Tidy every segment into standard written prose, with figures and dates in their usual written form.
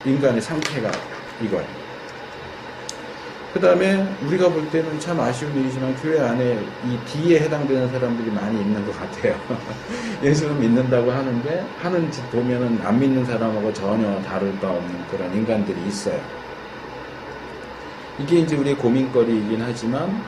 인간의 상태가 이거예요. 그 다음에 우리가 볼 때는 참 아쉬운 일이지만 교회 안에 이 D에 해당되는 사람들이 많이 있는 것 같아요. 예수는 믿는다고 하는데 하는 짓 보면은 안 믿는 사람하고 전혀 다를 바 없는 그런 인간들이 있어요. 이게 이제 우리의 고민거리이긴 하지만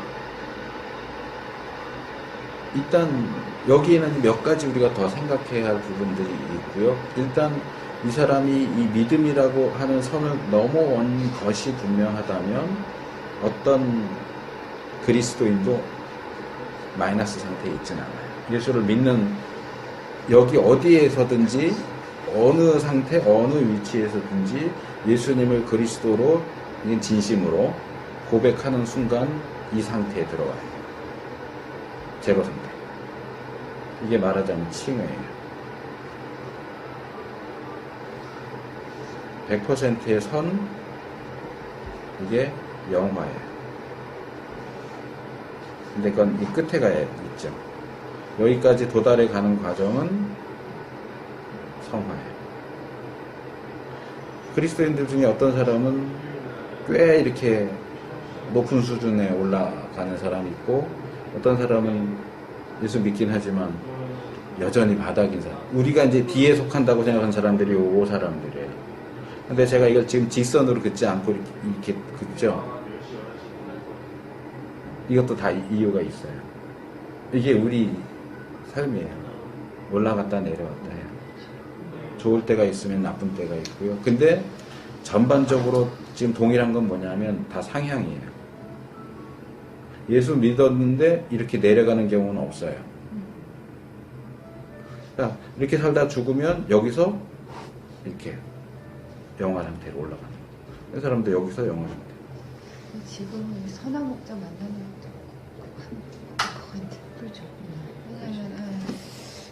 일단 여기에는 몇 가지 우리가 더 생각해야 할 부분들이 있고요. 일단 이 사람이 이 믿음이라고 하는 선을 넘어온 것이 분명하다면 어떤 그리스도인도 마이너스 상태에 있지는 않아요. 예수를 믿는 여기 어디에서든지 어느 상태, 어느 위치에서든지 예수님을 그리스도로 진심으로 고백하는 순간 이 상태에 들어와요. 제로 상태. 이게 말하자면 칭의예요. 100%의 선, 이게 영화예요. 근데 그건 이 끝에 가야 있죠. 여기까지 도달해 가는 과정은 성화예요. 그리스도인들 중에 어떤 사람은 꽤 이렇게 높은 수준에 올라가는 사람이 있고, 어떤 사람은 예수 믿긴 하지만 여전히 바닥인 사람. 우리가 이제 D에 속한다고 생각하는 사람들이 O 사람들이에요. 근데 제가 이걸 지금 직선으로 긋지 않고 이렇게 긋죠. 이것도 다 이유가 있어요. 이게 우리 삶이에요. 올라갔다 내려왔다 해요. 좋을 때가 있으면 나쁜 때가 있고요. 근데 전반적으로 지금 동일한 건 뭐냐면 다 상향이에요. 예수 믿었는데 이렇게 내려가는 경우는 없어요. 그러니까 이렇게 살다 죽으면 여기서 이렇게 영화 상태로 올라가는 거예요. 이 사람도 여기서 영화 상태. 지금 선한 목자 만나는 그건 그렇죠. 왜냐면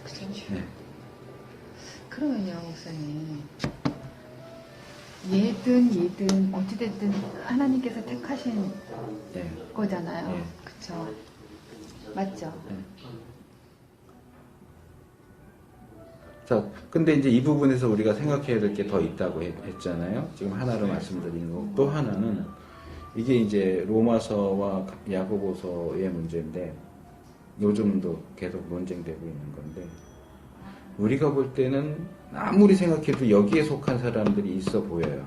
그죠. 네. 그러면요, 목사님. 얘든 어찌됐든 하나님께서 택하신 네. 거잖아요. 네. 그쵸. 맞죠? 네. 자, 근데 이제 이 부분에서 우리가 생각해야 될 게 더 있다고 했잖아요. 지금 하나로 말씀드린 거. 또 하나는 이게 이제 로마서와 야고보서의 문제인데 요즘도 계속 논쟁되고 있는 건데, 우리가 볼 때는 아무리 생각해도 여기에 속한 사람들이 있어 보여요.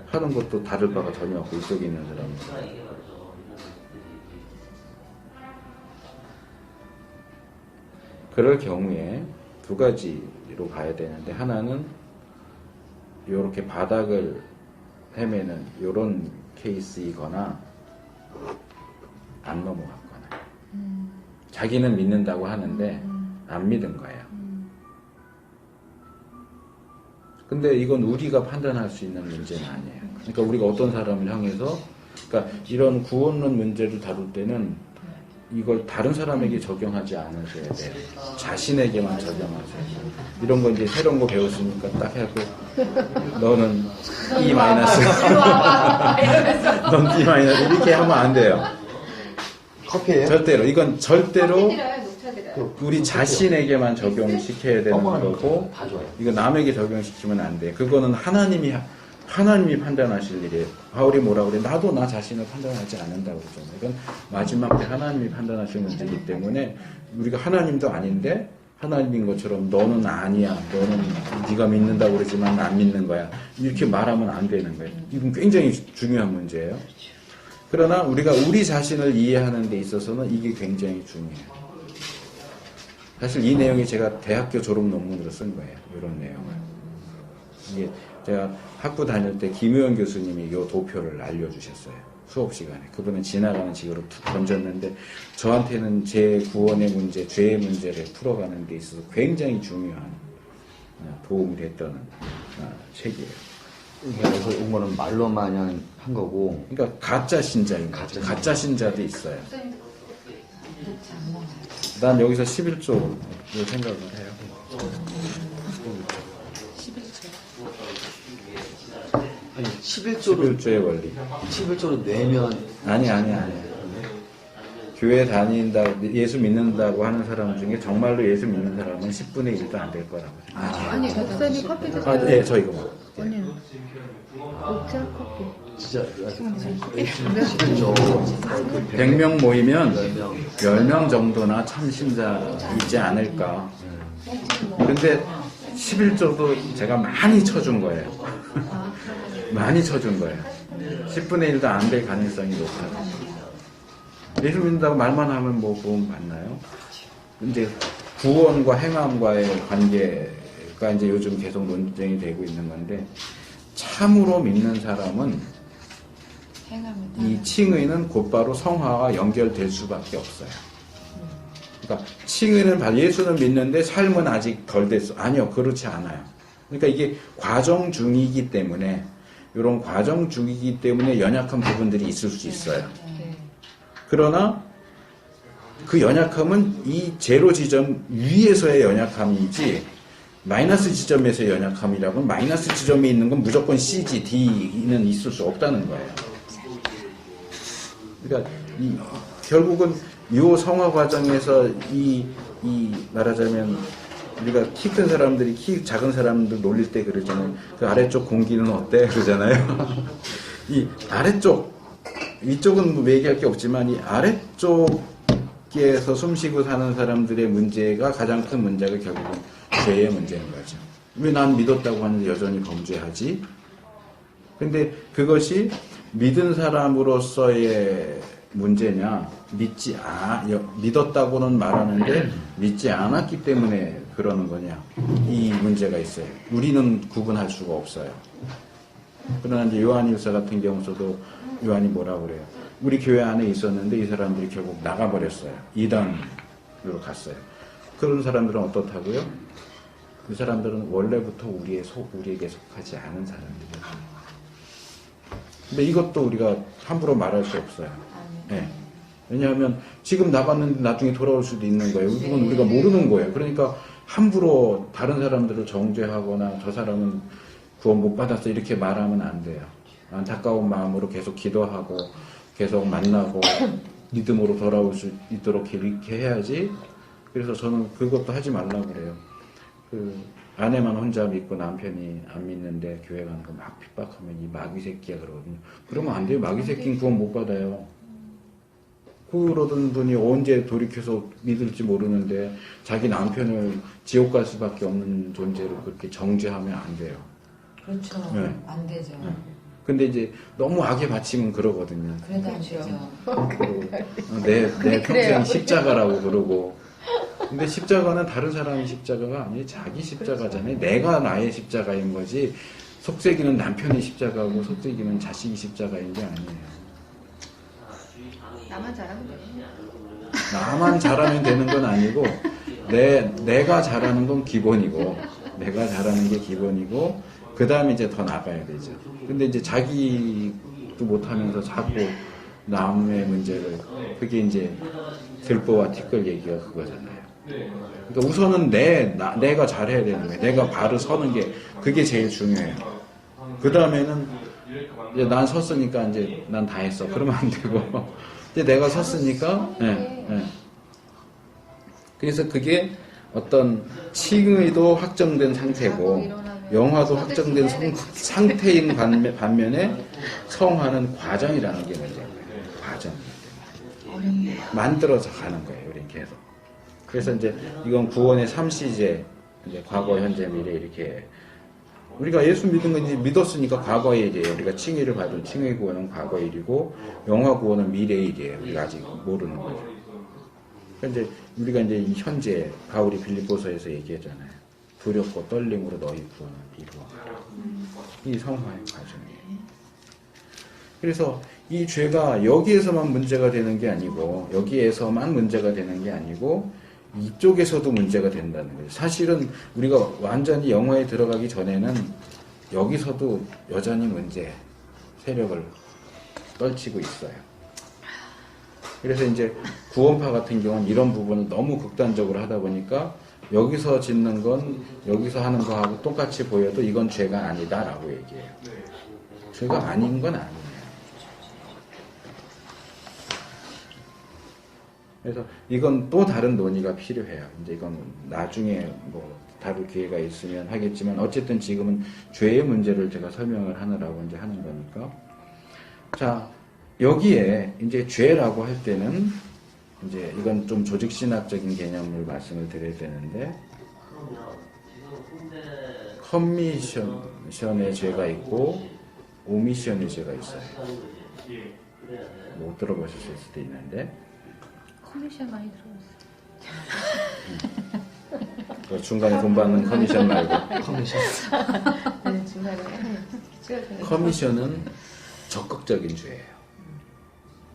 하는 것도 다를 바가 전혀 없고 이쪽에 있는 사람은. 그럴 경우에 두 가지로 가야 되는데, 하나는 이렇게 바닥을 헤매는 이런 케이스이거나 안 넘어갔거나 자기는 믿는다고 하는데 안 믿은 거예요. 근데 이건 우리가 판단할 수 있는 문제는 아니에요. 그러니까 우리가 어떤 사람을 향해서, 그러니까 이런 구원론 문제를 다룰 때는 이걸 다른 사람에게 적용하지 않으셔야 돼요. 자신에게만 적용하셔야 돼요. 이런 거 이제 새로운 거 배웠으니까 딱 하고, 너는 E 마이너스, 넌 D 마이너스, 이렇게 하면 안 돼요. 커피예요? 절대로. 이건 절대로 그 우리 자신에게만 적용시켜야 되는 거고, 다 좋아요. 이거 남에게 적용시키면 안 돼. 그거는 하나님이 판단하실 일이에요. 바울이 뭐라 그래? 나도 나 자신을 판단하지 않는다고 그러잖아요. 이건 마지막 때 하나님이 판단하실 문제이기 때문에 우리가 하나님도 아닌데 하나님인 것처럼 너는 아니야, 너는 네가 믿는다고 그러지만 안 믿는 거야, 이렇게 말하면 안 되는 거예요. 이건 굉장히 중요한 문제예요. 그러나 우리가 우리 자신을 이해하는 데 있어서는 이게 굉장히 중요해요. 사실 이 내용이 제가 대학교 졸업 논문으로 쓴 거예요. 이런 내용을. 이게 제가 학부 다닐 때 김우영 교수님이 이 도표를 알려주셨어요. 수업 시간에. 그분은 지나가는 지구로 툭 던졌는데 저한테는 제 구원의 문제, 죄의 문제를 풀어가는 데 있어서 굉장히 중요한 도움이 됐던 책이에요. 그래서 이거는 말로만 한 거고. 그러니까 가짜 신자인 거죠. 가짜 신자도 있어요. 난 여기서 11조를 생각을 해요. 11조를 11조의 원리. 11조로 내면 아니. 교회 다닌다, 예수 믿는다고 하는 사람 중에 정말로 예수 믿는 사람은 10분의 1도 안 될 거라고 생각해요. 아니 목사님 커피 드세요. 아, 네, 저 이거 뭐. 아니 목차 커피. 진짜 몇 100명 모이면 10명. 10명 정도나 참신자 있지 않을까. 근데 11조도 제가 많이 쳐준 거예요. 많이 쳐준 거예요. 10분의 1도 안 될 가능성이 높아요. 예수 믿는다고 말만 하면 뭐 구원 받나요? 이제 구원과 행함과의 관계가 이제 요즘 계속 논쟁이 되고 있는 건데, 참으로 믿는 사람은 행하면 이 칭의는 곧바로 성화와 연결될 수밖에 없어요. 그러니까 칭의는 예수는 믿는데 삶은 아직 덜 됐어. 아니요, 그렇지 않아요. 그러니까 이게 과정 중이기 때문에, 이런 과정 중이기 때문에 연약한 부분들이 있을 수 있어요. 그러나 그 연약함은 이 제로 지점 위에서의 연약함이지, 마이너스 지점에서의 연약함이라고는 마이너스 지점에 있는 건 무조건 C지 D는 있을 수 없다는 거예요. 그러니까 결국은 이 성화 과정에서 말하자면 우리가 키 큰 사람들이 키 작은 사람들 놀릴 때 그러잖아요. 그 아래쪽 공기는 어때? 그러잖아요. 이 아래쪽, 위쪽은 뭐 얘기할 게 없지만 이 아래쪽에서 숨쉬고 사는 사람들의 문제가 가장 큰 문제가 결국은 죄의 문제인 거죠. 왜 난 믿었다고 하는데 여전히 범죄하지? 근데 그것이 믿은 사람으로서의 문제냐, 믿었다고는 말하는데 믿지 않았기 때문에 그러는 거냐, 이 문제가 있어요. 우리는 구분할 수가 없어요. 그러나 이제 요한일서 같은 경우서도 요한이 뭐라 그래요? 우리 교회 안에 있었는데 이 사람들이 결국 나가버렸어요. 이단으로 갔어요. 그런 사람들은 어떻다고요? 그 사람들은 원래부터 우리에게 속하지 않은 사람들이에요. 근데 이것도 우리가 함부로 말할 수 없어요. 네. 왜냐하면 지금 나갔는데 나중에 돌아올 수도 있는 거예요. 그건 우리가 모르는 거예요. 그러니까 함부로 다른 사람들을 정죄하거나 저 사람은 구원 못 받았어 이렇게 말하면 안 돼요. 안타까운 마음으로 계속 기도하고 계속 만나고 믿음으로 돌아올 수 있도록 이렇게 해야지. 그래서 저는 그것도 하지 말라고 그래요. 아내만 혼자 믿고 남편이 안 믿는데 교회 가는 거 막 핍박하면 이 마귀 새끼야 그러거든요. 그러면 안 돼요. 마귀 새끼는 구원 못 받아요. 그러던 분이 언제 돌이켜서 믿을지 모르는데 자기 남편을 지옥 갈 수밖에 없는 존재로 그렇게 정죄하면 안 돼요. 그렇죠. 네. 안 되죠. 네. 근데 이제 너무 악에 바치면 그러거든요. 그래도 안 되죠. 내 평생 십자가라고 그러고. 근데 십자가는 다른 사람의 십자가가 아니에요. 자기 십자가잖아요. 내가 나의 십자가인 거지. 속세기는 남편의 십자가고 속세기는 자식이 십자가인 게 아니에요. 나만 잘하면 돼. 나만 잘하면 되는 건 아니고 내가 잘하는 건 기본이고 내가 잘하는 게 기본이고 그 다음에 이제 더 나가야 되죠. 근데 이제 자기도 못하면서 자꾸 남의 문제를, 그게 이제 들보와 티끌 얘기가 그거잖아요. 그러니까 우선은 내가 잘해야 되는 거예요. 내가 바로 서는 게 그게 제일 중요해요. 그 다음에는 이제 난 섰으니까 이제 난 다 했어. 그러면 안 되고 이제 내가 섰으니까. 그래서 그게 어떤 칭의도 확정된 상태고 영화도 확정된 상태인 반면에 성화는 과정이라는 게 문제인 거예요. 과정이기 때문에 만들어서 가는 거예요. 우리 계속. 그래서 이제 이건 구원의 3시제, 이제 과거, 현재, 미래 이렇게 우리가 예수 믿은 건 이제 믿었으니까 과거의 일이에요. 우리가 칭의를 받은 칭의 구원은 과거의 일이고 영화 구원은 미래의 일이에요. 우리가 아직 모르는 거죠. 그러니까 이제 우리가 이제 이 현재 바울이 빌립보서에서 얘기했잖아요. 두렵고 떨림으로 너희 구원을 이루어가라. 이 성화의 과정이에요. 그래서 이 죄가 여기에서만 문제가 되는 게 아니고 여기에서만 문제가 되는 게 아니고 이쪽에서도 문제가 된다는 거예요. 사실은 우리가 완전히 영화에 들어가기 전에는 여기서도 여전히 세력을 떨치고 있어요. 그래서 이제 구원파 같은 경우는 이런 부분을 너무 극단적으로 하다 보니까 여기서 짓는 건 여기서 하는 거하고 똑같이 보여도 이건 죄가 아니다라고 얘기해요. 죄가 아닌 건 아니에요. 그래서 이건 또 다른 논의가 필요해요. 이제 이건 나중에 뭐 다룰 기회가 있으면 하겠지만 어쨌든 지금은 죄의 문제를 제가 설명을 하느라고 이제 하는 거니까. 자, 여기에 이제 죄라고 할 때는 이제 이건 좀 조직신학적인 개념을 말씀을 드려야 되는데 커미션의 죄가 있고 오미션의 죄가 있어요. 못 들어보셨을 수도 있는데 커미션 많이 들어봤어요. 그 중간에 돈 받는 커미션 말고 커미션. 네, 중간에 찍어줘요. 커미션은 적극적인 죄예요.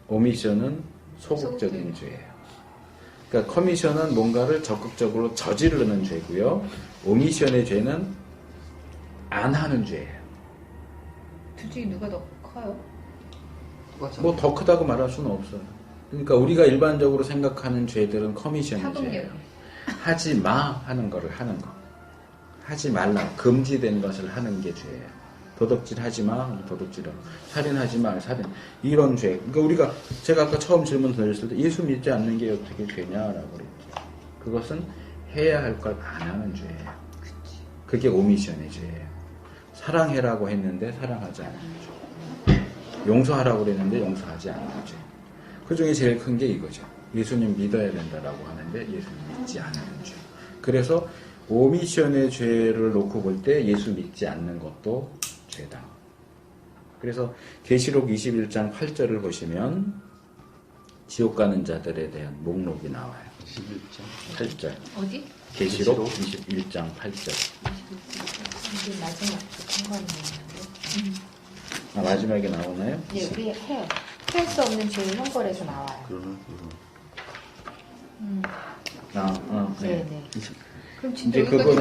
오미션은 소극적인 죄예요. 그러니까 커미션은 뭔가를 적극적으로 저지르는 죄고요. 오미션의 죄는 안 하는 죄예요. 둘 중에 누가 더 커요? 뭐 더 크다고 말할 수는 없어요. 그러니까 우리가 일반적으로 생각하는 죄들은 커미션의 파급력. 죄예요. 하지 마 하는 거를 하는 거. 하지 말라. 금지된 것을 하는 게 죄예요. 도덕질 하지 마, 도덕질하고. 살인하지 마, 살인. 이런 죄. 그러니까 우리가, 제가 아까 처음 질문 드렸을 때 예수 믿지 않는 게 어떻게 죄냐라고 그랬죠. 그것은 해야 할 걸 안 하는 죄예요. 그게 오미션의 죄예요. 사랑해라고 했는데 사랑하지 않는 죄. 용서하라고 그랬는데 용서하지 않는 죄. 그 중에 제일 큰 게 이거죠. 예수님 믿어야 된다라고 하는데 예수님 믿지 않는 죄. 그래서 오미션의 죄를 놓고 볼 때 예수 믿지 않는 것도 죄다. 그래서 계시록 21장 8절을 보시면 지옥 가는 자들에 대한 목록이 나와요. 21장 8절. 어디? 계시록 21장 8절. 이게 마지막 한번 나오는데. 아, 마지막에 나오나요? 예, 우리 해요. 할 수 없는 죄를 형벌에서 나와요. 그러나 네, 네. 그럼 진짜 이제 여기까지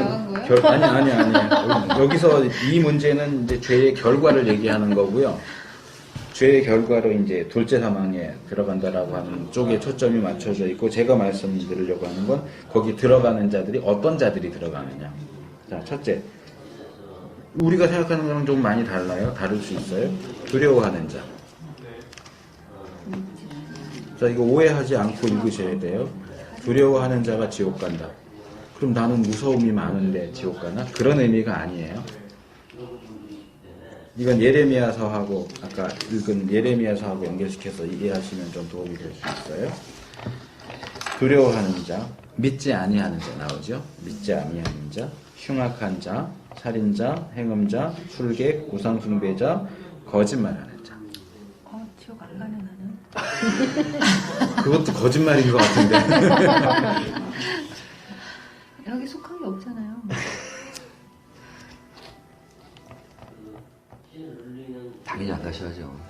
그거는 나간 거예요? 아니. 여기서 이 문제는 이제 죄의 결과를 얘기하는 거고요. 죄의 결과로 이제 둘째 사망에 들어간다라고 하는 쪽에 초점이 맞춰져 있고, 제가 말씀드리려고 하는 건 거기 들어가는 자들이 어떤 자들이 들어가느냐. 자, 첫째. 우리가 생각하는 거랑 좀 많이 달라요. 다를 수 있어요. 두려워하는 자. 자, 이거 오해하지 않고 읽으셔야 돼요. 두려워하는 자가 지옥 간다. 그럼 나는 무서움이 많은데 지옥 가나? 그런 의미가 아니에요. 이건 예레미야서하고 아까 읽은 예레미야서하고 연결시켜서 이해하시면 좀 도움이 될 수 있어요. 두려워하는 자, 믿지 아니하는 자 나오죠. 믿지 아니하는 자, 흉악한 자, 살인자, 행음자, 술객, 우상숭배자, 거짓말하는 자. 지옥 안 가네 나는. 그것도 거짓말인 것 같은데. 여기 속한 게 없잖아요. 당연히 안 가셔야죠.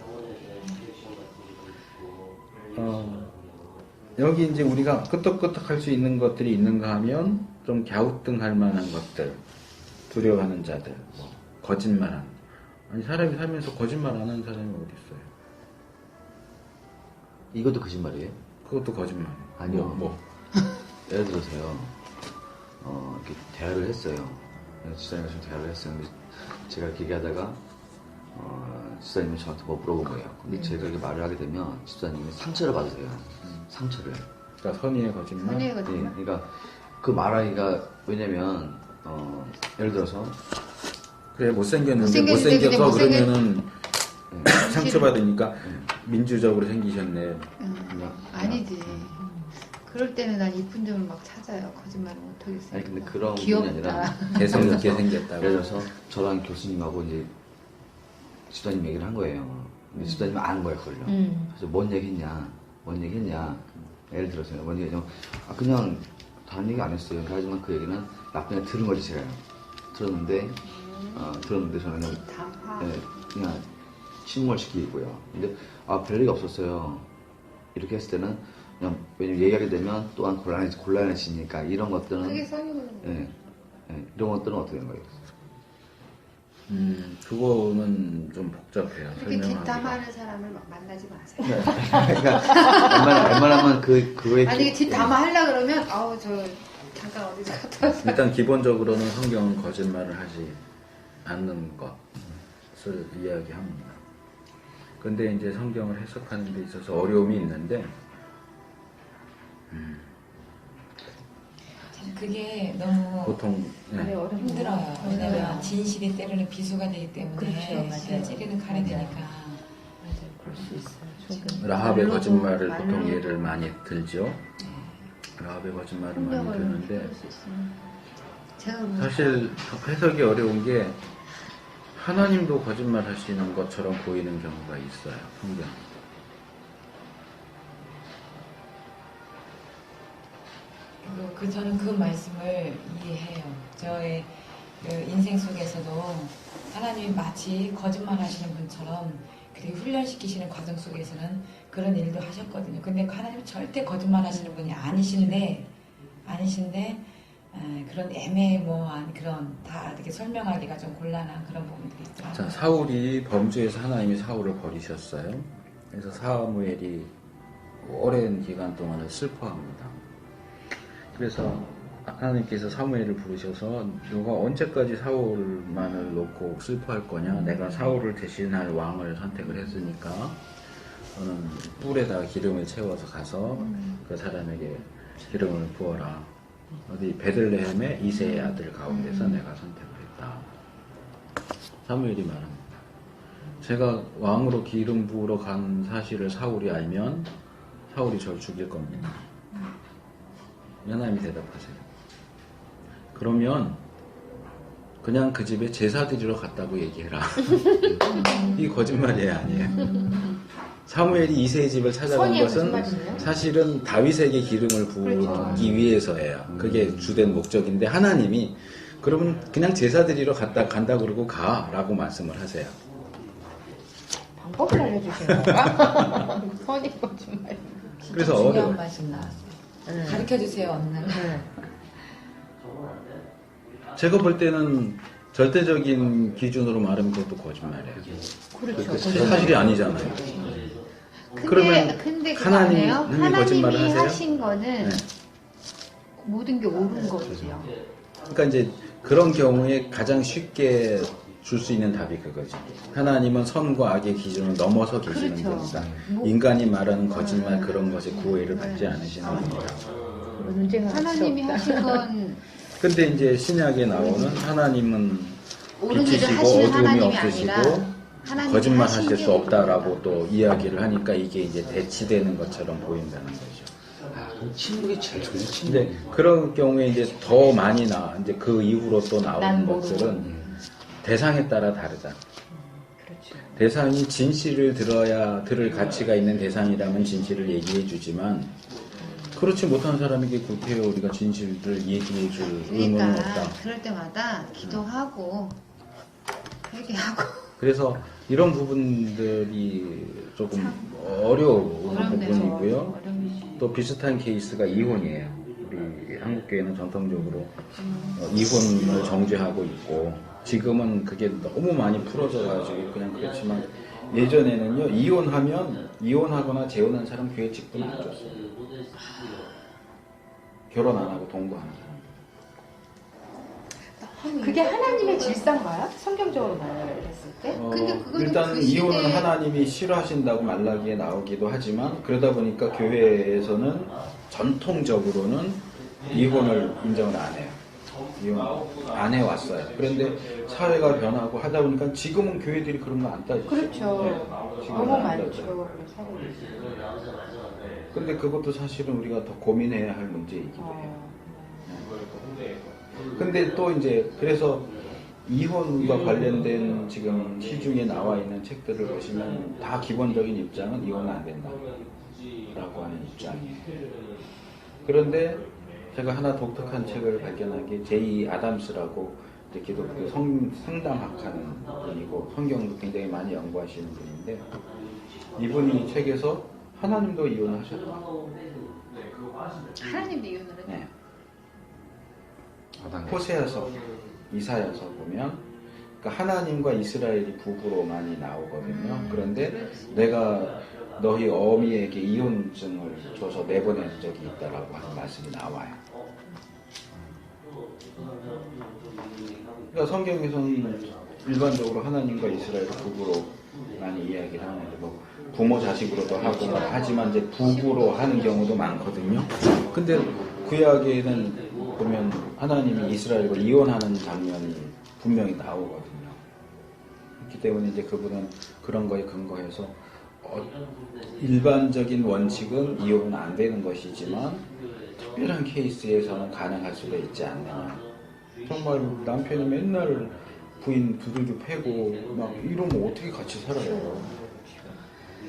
여기 이제 우리가 끄떡끄떡할 수 있는 것들이 있는가 하면 좀 갸우뚱할 만한 것들, 두려워하는 자들, 뭐 거짓말하는. 아니 사람이 살면서 거짓말 안 하는 사람이 어디 있어요? 이것도 거짓말이에요? 그것도 거짓말. 아니요. 뭐. 예를 들어서요. 이렇게 대화를 했어요. 지사님과 좀 대화를 했어요. 근데 제가 이렇게 얘기하다가 지사님이 저한테 뭐 물어본 거예요. 근데 제가 이렇게 말을 하게 되면 지사님이 상처를 받으세요. 상처를. 그러니까 선의의 거짓말. 선의의 예, 거짓말. 그러니까 그 말하기가 왜냐면 예를 들어서 그래 못생겼는데 못생겼는데 못생겨서 그냥 그러면은 상처받으니까 민주적으로 생기셨네. 아니지. 그럴 때는 난 이쁜 점을 막 찾아요. 거짓말을 못 하겠어요. 아니 근데 그런 부분이 귀엽다. 아니라 개성있게 생겼다고. 예를 들어서 저랑 교수님하고 이제 집사님 얘기를 한 거예요. 근데 집사님은 아는 거예요, 그걸요. 그래서 뭔 얘기했냐? 예를 들어서요. 뭔 얘기냐? 그냥 다른 얘기 안 했어요. 하지만 그 얘기는 나중에 들은 거지 제가요. 들었는데 저는 그냥, 담화. 그냥 침몰 시키고요. 근데 별얘기 없었어요. 이렇게 했을 때는 그냥 왜냐면 얘기하게 되면 또한 곤란해지니까 이런 것들은 그게 선의거든요. 이런 것들은 어떻게 된 거예요? 그거는 좀 복잡해요. 그렇게 설명하기가. 뒷담화하는 사람을 막 만나지 마세요. 그러니까 웬만하면 그거에 아니 뒷담화 하려 그러면 아우 저 잠깐 어디서 갔다 왔어. 일단 기본적으로는 성경은 거짓말을 하지 않는 것을 이야기합니다. 근데 이제 성경을 해석하는 데 있어서 어려움이 있는데 참 그게 너무 보통 네. 힘들어요. 왜냐면 진실이 때로는 비수가 되기 때문에 그렇죠, 맞아요. 실제는 가려되니까. 맞아요. 그럴 수 있어요. 라합의 거짓말을 말로도 보통 예를 많이 들죠. 라합의 거짓말을 많이 폭력을 드는데 피울 수 있으면 제가 그러면 사실 해석이 어려운 게 하나님도 거짓말 하시는 것처럼 보이는 경우가 있어요. 성경. 저는 그 말씀을 이해해요. 저의 그 인생 속에서도 하나님이 마치 거짓말 하시는 분처럼 그렇게 훈련시키시는 과정 속에서는 그런 일도 하셨거든요. 근데 하나님은 절대 거짓말 하시는 분이 아니신데 그런 애매모호한 그런 다 이렇게 설명하기가 좀 곤란한 그런 부분들이 있더라고요. 자, 사울이 범죄에서 하나님이 사울을 버리셨어요. 그래서 사무엘이 오랜 기간 동안을 슬퍼합니다. 그래서 하나님께서 사무엘을 부르셔서 너가 언제까지 사울만을 놓고 슬퍼할 거냐? 내가 사울을 대신할 왕을 선택을 했으니까 너는 뿔에다가 기름을 채워서 가서 그 사람에게 기름을 부어라. 어디 베들레헴의 이새의 아들 가운데서 내가 선택을 했다. 사무엘이 말합니다. 제가 왕으로 기름 부으러 간 사실을 사울이 알면 사울이 저를 죽일 겁니다. 하나님이 대답하세요. 그러면 그냥 그 집에 제사 드리러 갔다고 얘기해라. 이 거짓말이에요, 아니에요? 사무엘이 이새의 집을 찾아간 선의의 것은 거짓말이네요. 사실은 다윗에게 기름을 부기 위해서예요. 그게 주된 목적인데 하나님이 그러면 그냥 제사 드리러 간다 그러고 가라고 말씀을 하세요. 방법을 알려주시는 건가? 선의 거짓말. 그래서 중요한 어려워요. 말씀 나왔어요. 가르쳐주세요, 없는 거. 제가 볼 때는 절대적인 기준으로 말하면 그것도 거짓말이에요. 그렇죠. 사실이 아니잖아요. 그러면 근데 그거 하나님이 안 해요? 거짓말을 하나님이 하세요? 하신 거는 네. 모든 게 옳은 거죠. 그러니까 이제 그런 경우에 가장 쉽게 줄 수 있는 답이 그거지. 하나님은 선과 악의 기준을 넘어서 계시는 그렇죠. 분이다. 뭐- 인간이 말하는 거짓말 그런 것에 구애를 받지 않으시는 분이다. 하나님이 하신 건 근데 이제 신약에 나오는 하나님은 옳은 일을 빛이시고 하시는 어두움이 하나님이 없으시고 아니라 하나님이 거짓말 하신 하실 게 수 옳은 없다라고 거다. 또 이야기를 하니까 이게 이제 대치되는 것처럼 보인다는 거죠. 그럼 침묵이 제일 좋죠. 침묵. 근데 그런 경우에 이제 더 많이 이제 그 이후로 또 난 나오는 모르고. 것들은 대상에 따라 다르다. 그렇죠. 대상이 진실을 들을 가치가 있는 대상이라면 진실을 얘기해 주지만 그렇지 못한 사람에게 구태여 우리가 진실을 얘기해 줄 의무는 그러니까 없다. 그럴 때마다 기도하고 회개하고 그래서 이런 부분들이 조금 어려운 부분이고요. 또 비슷한 케이스가 이혼이에요. 우리 한국교회는 전통적으로 이혼을 정죄하고 있고 지금은 그게 너무 많이 풀어져가지고 그냥 그렇지만 예전에는요 이혼하거나 재혼한 사람 교회 직분 안 줬어요. 결혼 안 하고 동거하는 사람. 그게 하나님의 질서인가요? 성경적으로 말했을 때? 근데 그거는 일단 그 이혼은 시대에- 하나님이 싫어하신다고 말라기에 나오기도 하지만 그러다 보니까 교회에서는 전통적으로는 이혼을 인정을 안 해요. 이혼 안 해왔어요. 그런데 사회가 변하고 하다 보니까 지금은 교회들이 그런 거 안 따지죠. 그렇죠. 지금은 너무 안 많죠. 따져요. 그런 사례들이. 근데 그것도 사실은 우리가 더 고민해야 할 문제이기도 해요. 근데 또 이제 그래서 이혼과 관련된 지금 시중에 나와 있는 책들을 보시면 다 기본적인 입장은 이혼은 안 된다라고 하는 입장이에요. 그런데 제가 하나 독특한 책을 발견한 게 제이 아담스라고 이제 기독교 상담학하는 분이고 성경도 굉장히 많이 연구하시는 분인데 이분이 책에서 하나님도 이혼하셨다. 하나님도 이혼을 했죠. 네. 아담과 호세아서, 이사야서 보면 그러니까 하나님과 이스라엘이 부부로 많이 나오거든요. 그런데 내가 너희 어미에게 이혼증을 줘서 내보낸 적이 있다라고 하는 말씀이 나와요. 그러니까 성경에서는 일반적으로 하나님과 이스라엘을 부부로 많이 이야기를 하는데 뭐 부모 자식으로도 하고 하지만 이제 부부로 하는 경우도 많거든요. 근데 구약에는 보면 하나님이 이스라엘과 이혼하는 장면이 분명히 나오거든요. 그렇기 때문에 이제 그분은 그런 거에 근거해서 일반적인 원칙은 이혼은 안 되는 것이지만 특별한 케이스에서는 가능할 수가 있지 않느냐. 정말 남편이 맨날 부인 두들겨 패고 막 이러면 어떻게 같이 살아요.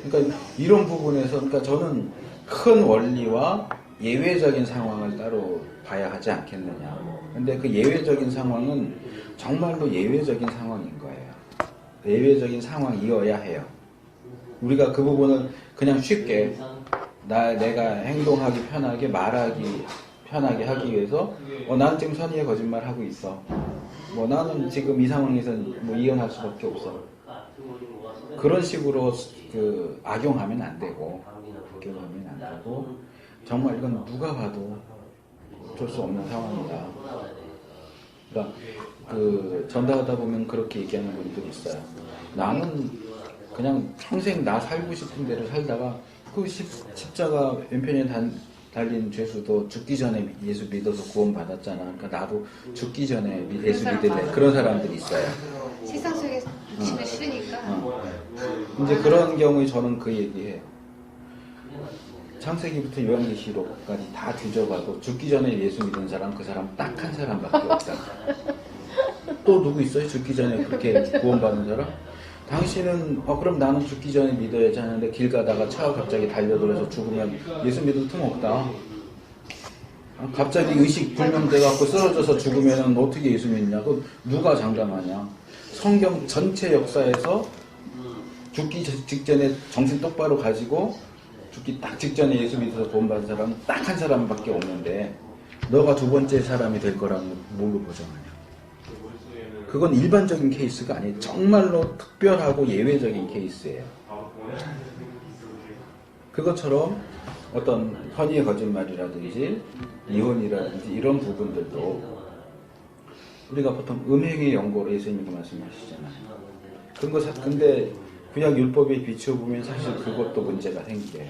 그러니까 이런 부분에서 그러니까 저는 큰 원리와 예외적인 상황을 따로 봐야 하지 않겠느냐. 근데 그 예외적인 상황은 정말로 예외적인 상황인 거예요. 예외적인 상황이어야 해요. 우리가 그 부분을 그냥 쉽게 내가 행동하기 편하게 말하기 편하게 하기 위해서 난 지금 선의의 거짓말 하고 있어. 뭐 나는 지금 이 상황에서 뭐 이혼할 수밖에 없어. 그런 식으로 그 악용하면 안 되고 악용하면 안 되고 정말 이건 누가 봐도 어쩔 수 없는 상황이다. 그러니까 그 전달하다 보면 그렇게 얘기하는 분들이 있어요. 나는 그냥 평생 나 살고 싶은 대로 살다가 그 십자가 왼편에 달린 죄수도 죽기 전에 예수 믿어서 구원받았잖아. 그러니까 나도 죽기 전에 예수 믿을래. 그런 사람들이 있어요. 세상 속에 지는 싫으니까. 이제 그런 경우에 저는 그 얘기해요. 창세기부터 요한계시록까지 다 뒤져봐도 죽기 전에 예수 믿은 사람 그 사람 딱 한 사람밖에 없다. 또 누구 있어요? 죽기 전에 그렇게 구원받은 사람? 당신은 그럼 나는 죽기 전에 믿어야지 하는데 길 가다가 차가 갑자기 달려들어서 죽으면 예수 믿을 틈 없다. 갑자기 의식 불명돼갖고 쓰러져서 죽으면 어떻게 예수 믿냐고 누가 장담하냐. 성경 전체 역사에서 죽기 직전에 정신 똑바로 가지고 죽기 딱 직전에 예수 믿어서 구원받은 사람은 딱 한 사람밖에 없는데 너가 두 번째 사람이 될 거라는 뭘로 보장하냐. 그건 일반적인 케이스가 아니에요. 정말로 특별하고 예외적인 케이스예요. 그것처럼 어떤 선의의 거짓말이라든지 이혼이라든지 이런 부분들도 우리가 보통 음행의 연고로 예수님이 말씀하시잖아요. 근데 구약 율법에 비춰보면 사실 그것도 문제가 생겨요.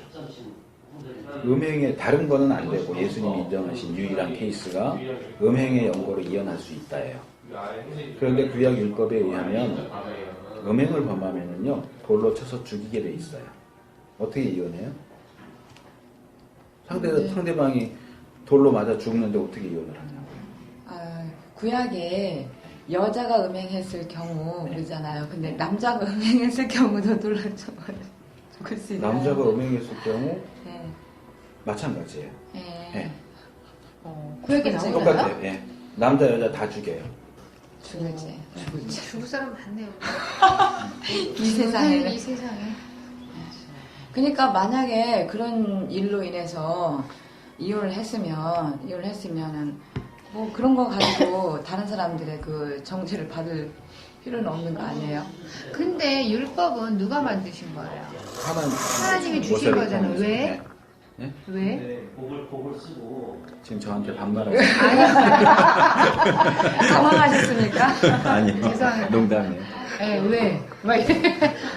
음행의 다른 거는 안 되고 예수님이 인정하신 유일한 케이스가 음행의 연고로 이혼할 수 있다예요. 그런데 구약 율법에 의하면 음행을 범하면은요 돌로 쳐서 죽이게 돼 있어요. 어떻게 이혼해요? 상대방이 돌로 맞아 죽는데 어떻게 이혼을 하냐고요? 구약에 여자가 음행했을 경우 그러잖아요. 근데 남자가 음행했을 경우도 돌로 쳐 죽을 수 있나요? 남자가 음행했을 경우 네. 마찬가지예요. 네. 네. 구약에 나오나요? 똑같아요. 네. 남자 여자 다 죽여요. 죽을지. 죽을 사람 많네요. 이 세상에. 이 세상에. 그러니까 만약에 그런 일로 인해서 이혼을 했으면은 뭐 그런 거 가지고 다른 사람들의 그 정죄를 받을 필요는 없는 거 아니에요? 근데 율법은 누가 만드신 거예요? 하나님이 주신 모세를 거잖아요. 통해서. 왜? 네? 왜? 지금 저한테 반말하고 당황하셨습니까? 아니요. 죄송해요. 농담이에요. 네, 왜?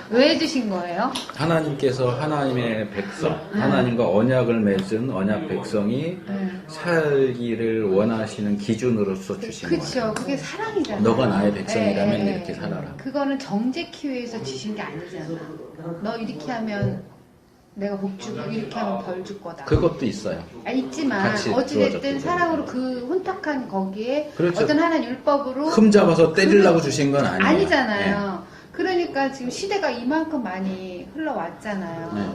왜 주신 거예요? 하나님께서 하나님의 백성, 하나님과 언약을 맺은 언약 백성이 살기를 원하시는 기준으로서 주신 거예요. 그렇죠. 그게 사랑이잖아요. 너가 나의 백성이라면 네, 이렇게 살아라. 그거는 정죄키 위해서 주신 게 아니잖아. 너 이렇게 하면 내가 복 주고 이렇게 하면 벌 줄 거다. 그것도 있어요. 있지만 같이 어찌됐든 주어졌기 사랑으로 그 혼탁한 거기에 그렇죠. 어떤 하나 율법으로 흠 잡아서 때리려고 주신 건 아니에요. 아니잖아요. 그러니까 지금 시대가 이만큼 많이 흘러왔잖아요. 네.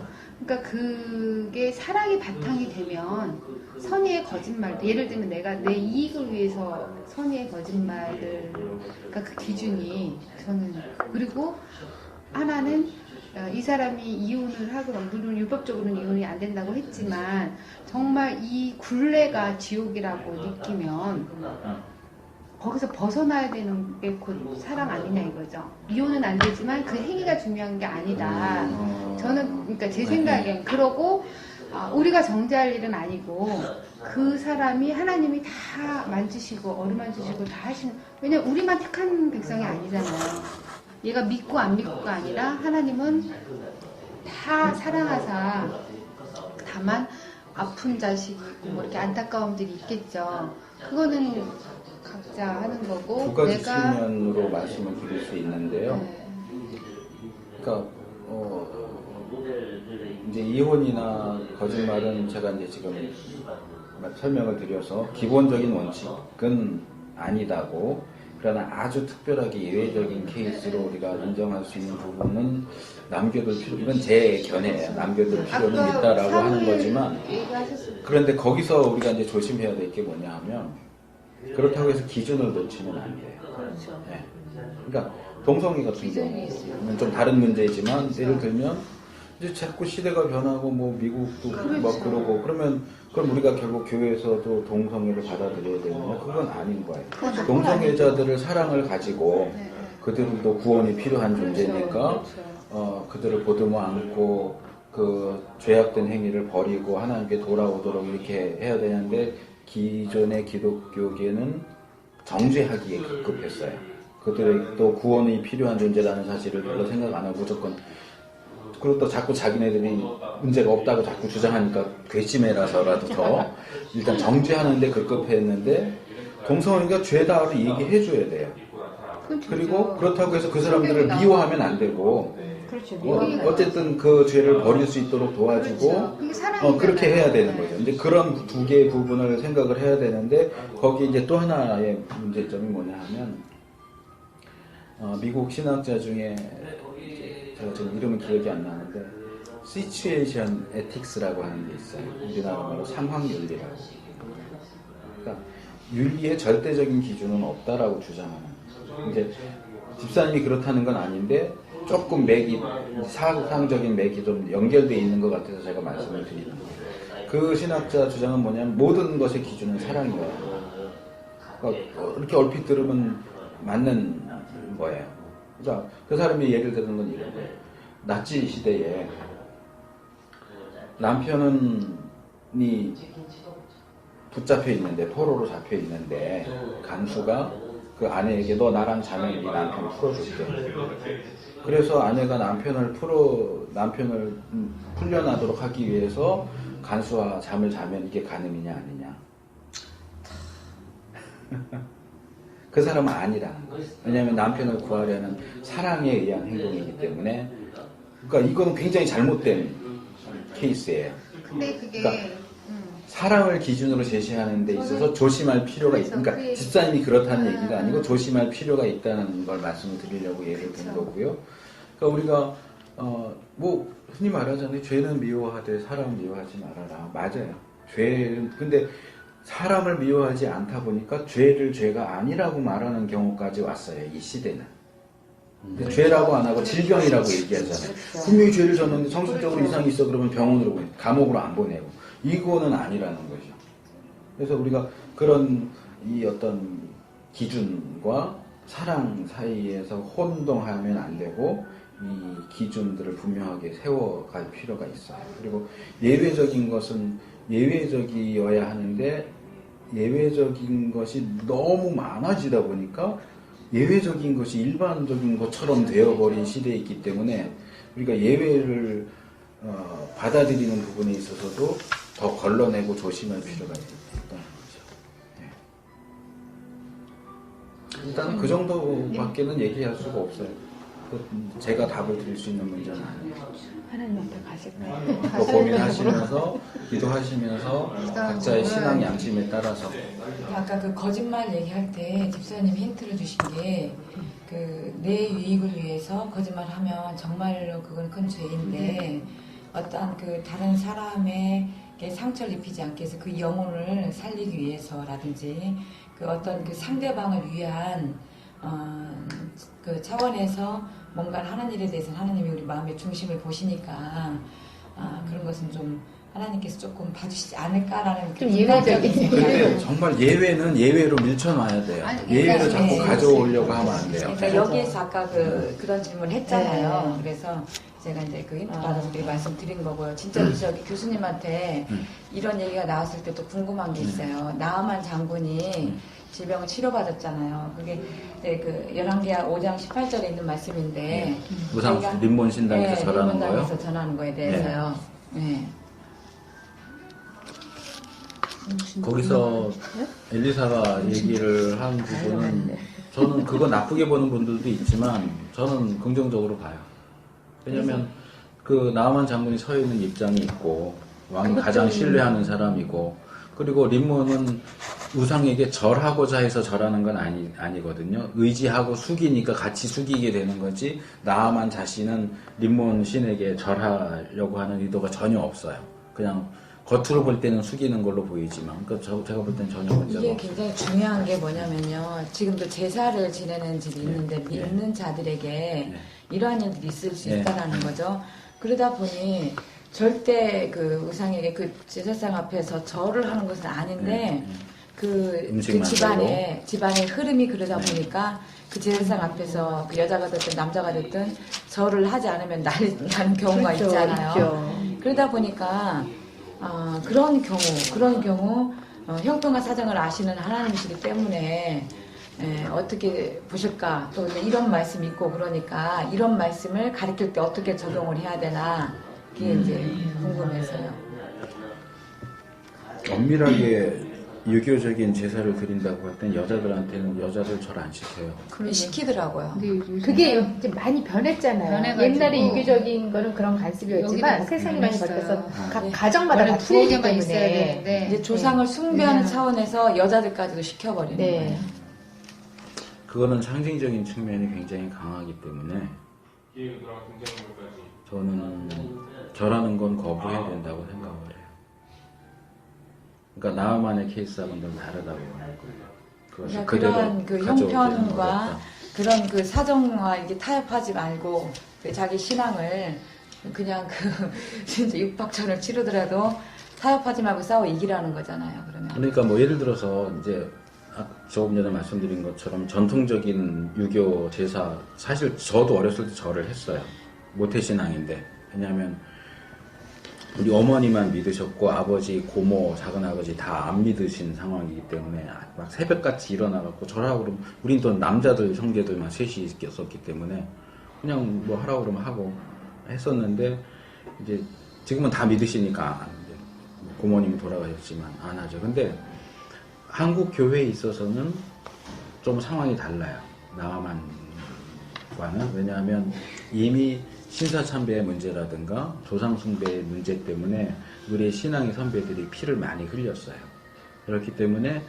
그러니까 그게 사랑이 바탕이 되면 선의의 거짓말, 예를 들면 내가 내 이익을 위해서 선의의 거짓말을, 그러니까 그 기준이 저는, 그리고 하나는 이 사람이 이혼을 하고, 물론 율법적으로는 이혼이 안 된다고 했지만 정말 이 굴레가 지옥이라고 느끼면 거기서 벗어나야 되는 게 곧 사랑 아니냐 이거죠. 이혼은 안 되지만 그 행위가 중요한 게 아니다. 저는 그러니까 제 생각엔 그러고 우리가 정죄할 일은 아니고 그 사람이 하나님이 다 만지시고 어루만지시고 다 하시는, 왜냐면 우리만 택한 백성이 아니잖아요. 얘가 믿고 안 믿고가 아니라 하나님은 다 사랑하사 다만 아픈 자식이고 뭐 이렇게 안타까움들이 있겠죠. 그거는 각자 하는 거고 두 가지 내가 측면으로 말씀을 드릴 수 있는데요. 네. 그러니까 이제 이혼이나 거짓말은 제가 이제 지금 설명을 드려서 기본적인 원칙은 아니다고, 그러나 아주 특별하게 예외적인 케이스로 우리가 인정할 수 있는 부분은 남겨둘 필요, 이건 제 견해예요. 남겨둘 필요는 있다라고 하는 거지만, 얘기하셨습니다. 그런데 거기서 우리가 이제 조심해야 될 게 뭐냐 하면, 그렇다고 해서 기준을 놓치면 안 돼요. 그렇죠. 네. 그러니까 동성애 같은 기준이 있어요. 경우는 좀 다른 문제이지만, 예를 들면 이제 자꾸 시대가 변하고 뭐 미국도 그렇죠. 막 그러고 그러면 그럼 우리가 결국 교회에서도 동성애를 받아들여야 되느냐? 그건 아닌 거예요. 그건 동성애자들을 사랑을 가지고 네. 그들도 구원이 필요한 존재니까 그렇죠. 그들을 보듬어 안고 그 죄악된 행위를 버리고 하나님께 돌아오도록 이렇게 해야 되는데, 기존의 기독교계는 정죄하기에 급급했어요. 그들의 또 구원이 필요한 존재라는 사실을 별로 생각 안 하고 무조건, 그리고 또 자꾸 자기네들이 문제가 없다고 자꾸 주장하니까 괘씸해라서라도 더 일단 정죄하는데 급급했는데, 동성애가 죄다라고 얘기해줘야 돼요. 그리고 그렇다고 해서 그 사람들을 미워하면 안 되고, 그렇죠. 어쨌든 그 죄를 버릴 수 있도록 도와주고, 그렇죠. 그게 사랑이잖아요. 그렇게 해야 되는 거죠. 이제 그런 두 개의 부분을 생각을 해야 되는데, 거기 이제 또 하나의 문제점이 뭐냐 하면, 미국 신학자 중에 제가 지금 이름은 기억이 안 나는데, 시츄에이션 에틱스라고 하는 게 있어요. 우리나라 말로 상황윤리라고. 그러니까 윤리의 절대적인 기준은 없다라고 주장하는. 이제 집사님이 그렇다는 건 아닌데 조금 맥이, 사상적인 맥이 좀 연결되어 있는 것 같아서 제가 말씀을 드리는 거예요. 그 신학자 주장은 뭐냐면 모든 것의 기준은 사랑이다. 그러니까 이렇게 얼핏 들으면 맞는 거예요. 그러니까 그 사람이 예를 드는 건 이런 거예요. 나치 시대에 남편이 붙잡혀 있는데, 포로로 잡혀 있는데, 간수가 그 아내에게 너 나랑 자면 네 남편 풀어줄게. 그래서 아내가 남편을 풀려나도록 하기 위해서 간수와 잠을 자면 이게 간음이냐 아니냐. 그 사람은 아니라는 거예요. 왜냐하면 남편을 구하려는 사랑에 의한 행동이기 때문에. 그러니까 이거는 굉장히 잘못된 케이스예요. 근데 그게 그러니까 사랑을 기준으로 제시하는 데 있어서 조심할 필요가 그렇죠. 있으니까, 그게 집사님이 그렇다는 얘기가 아니고 조심할 필요가 있다는 걸 말씀을 드리려고 예를 든 거고요. 그러니까 우리가 뭐 흔히 말하잖아요. 죄는 미워하되 사람 미워하지 말아라. 맞아요. 죄는, 근데 사람을 미워하지 않다 보니까 죄를 죄가 아니라고 말하는 경우까지 왔어요. 이 시대는. 죄라고 안 하고 질병이라고 얘기하잖아요. 분명히 죄를 졌는데 정신적으로 이상이 있어 그러면 병원으로 보내고 감옥으로 안 보내고, 이거는 아니라는 거죠. 그래서 우리가 그런 이 어떤 기준과 사랑 사이에서 혼동하면 안 되고, 이 기준들을 분명하게 세워갈 필요가 있어요. 그리고 예외적인 것은 예외적이어야 하는데, 예외적인 것이 너무 많아지다 보니까 예외적인 것이 일반적인 것처럼 되어버린 시대에 있기 때문에, 우리가 예외를 받아들이는 부분에 있어서도 더 걸러내고 조심할 필요가 있다는 거죠. 네. 일단 그 정도밖에는 얘기할 수가 없어요. 제가 답을 드릴 수 있는 문제는 아니에요. 하나님한테 가실까요? 또 고민하시면서 기도하시면서 각자의 신앙 양심에 따라서. 아까 그 거짓말 얘기할 때 집사님 힌트를 주신 게, 그 내 유익을 위해서 거짓말하면 정말로 그건 큰 죄인데, 어떤 그 다른 사람에게 상처를 입히지 않게 해서 그 영혼을 살리기 위해서라든지, 그 어떤 그 상대방을 위한 그 차원에서 뭔가 하는 일에 대해서는 하나님이 우리 마음의 중심을 보시니까 그런 것은 좀 하나님께서 조금 봐주시지 않을까라는 좀 예외적인 생각이 근데 들어요. 정말 예외는 예외로 밀쳐놔야 돼요. 아니, 예외를 자꾸 네. 가져오려고 하면 안 돼요. 그러니까 여기에서 아까 그런 질문을 했잖아요. 그래서 제가 이제 그 힌트 받아서 드리 말씀드린 거고요. 진짜 저기 교수님한테 이런 얘기가 나왔을 때 또 궁금한 게 있어요. 나아만 장군이 질병을 치료받았잖아요. 그게 네, 그 열왕기하 5장 18절에 있는 말씀인데 우상 저희가- 림몬 신당에서 네, 절하는 림몬당에서 거요? 전하는 거에 대해서요. 네. 거기서 엘리사가 얘기를 한 부분은 저는 그거 나쁘게 보는 분들도 있지만 저는 긍정적으로 봐요. 왜냐면 그 나하만 장군이 서 있는 입장이 있고 왕이 가장 신뢰하는 사람이고 그리고 림몬은 우상에게 절하고자 해서 절하는 건 아니거든요. 의지하고 숙이니까 같이 숙이게 되는 거지 나하만 자신은 림몬 신에게 절하려고 하는 의도가 전혀 없어요. 그냥 겉으로 볼 때는 숙이는 걸로 보이지만 그러니까 제가 볼 때는 전혀 문제가 이게 없어요. 굉장히 중요한 게 뭐냐면요. 지금도 제사를 지내는 집이 있는데 믿는 자들에게 이러한 일들이 있을 수 네. 있다라는 거죠. 그러다 보니 절대 그 우상에게 그 제사상 앞에서 절을 하는 것은 아닌데 그 음식만 집안의 흐름이 그러다 보니까 그 제사상 앞에서 그 여자가 됐든 남자가 됐든 절을 하지 않으면 난리 나는 경우가 그렇죠, 있잖아요. 있죠. 그러다 보니까 그런 경우 형편과 사정을 아시는 하나님이시기 때문에 어떻게 보실까 또 이런 말씀이 있고 그러니까 이런 말씀을 가르칠 때 어떻게 적용을 해야 되나 그게 이제 궁금해서요. 엄밀하게 유교적인 제사를 드린다고 할 땐 여자들한테는 여자들 절 안 시켜요. 시키더라고요. 근데 요즘 그게 이제 많이 변했잖아요. 변해가지고. 옛날에 유교적인 거는 그런 관습이었지만 여기도 세상이 많이 변했어요. 바뀌어서 각 가정마다 다 원래 틀리기 두어 개만 있어야 때문에 되는데 이제 조상을 숭배하는 네. 차원에서 여자들까지도 시켜버리는 네. 거예요. 그거는 상징적인 측면이 굉장히 강하기 때문에 저는 절하는 건 거부해야 된다고 생각을 해요. 그러니까 나만의 케이스하고는 좀 다르다고 할 거예요. 그것이 그러니까 그대로 그런 그 가져오기는 형편과 어렵다. 그런 그 사정과 이게 타협하지 말고 그 자기 신앙을 그냥 그 진짜 육박전을 치르더라도 타협하지 말고 싸워 이기라는 거잖아요. 그러면 그러니까 뭐 예를 들어서 이제 조금 전에 말씀드린 것처럼 전통적인 유교 제사 사실 저도 어렸을 때 절을 했어요. 모태신앙인데 왜냐하면 우리 어머니만 믿으셨고 아버지, 고모, 작은아버지 다 안 믿으신 상황이기 때문에 막 새벽같이 일어나갖고 절하고 그러면 우린 또 남자들 형제들만 셋이 있었기 때문에 그냥 뭐 하라고 그러면 하고 했었는데 이제 지금은 다 믿으시니까 이제 고모님이 돌아가셨지만 안 하죠. 근데 한국 교회에 있어서는 좀 상황이 달라요. 나만과는. 왜냐하면 이미 신사참배의 문제라든가 조상숭배의 문제 때문에 우리의 신앙의 선배들이 피를 많이 흘렸어요. 그렇기 때문에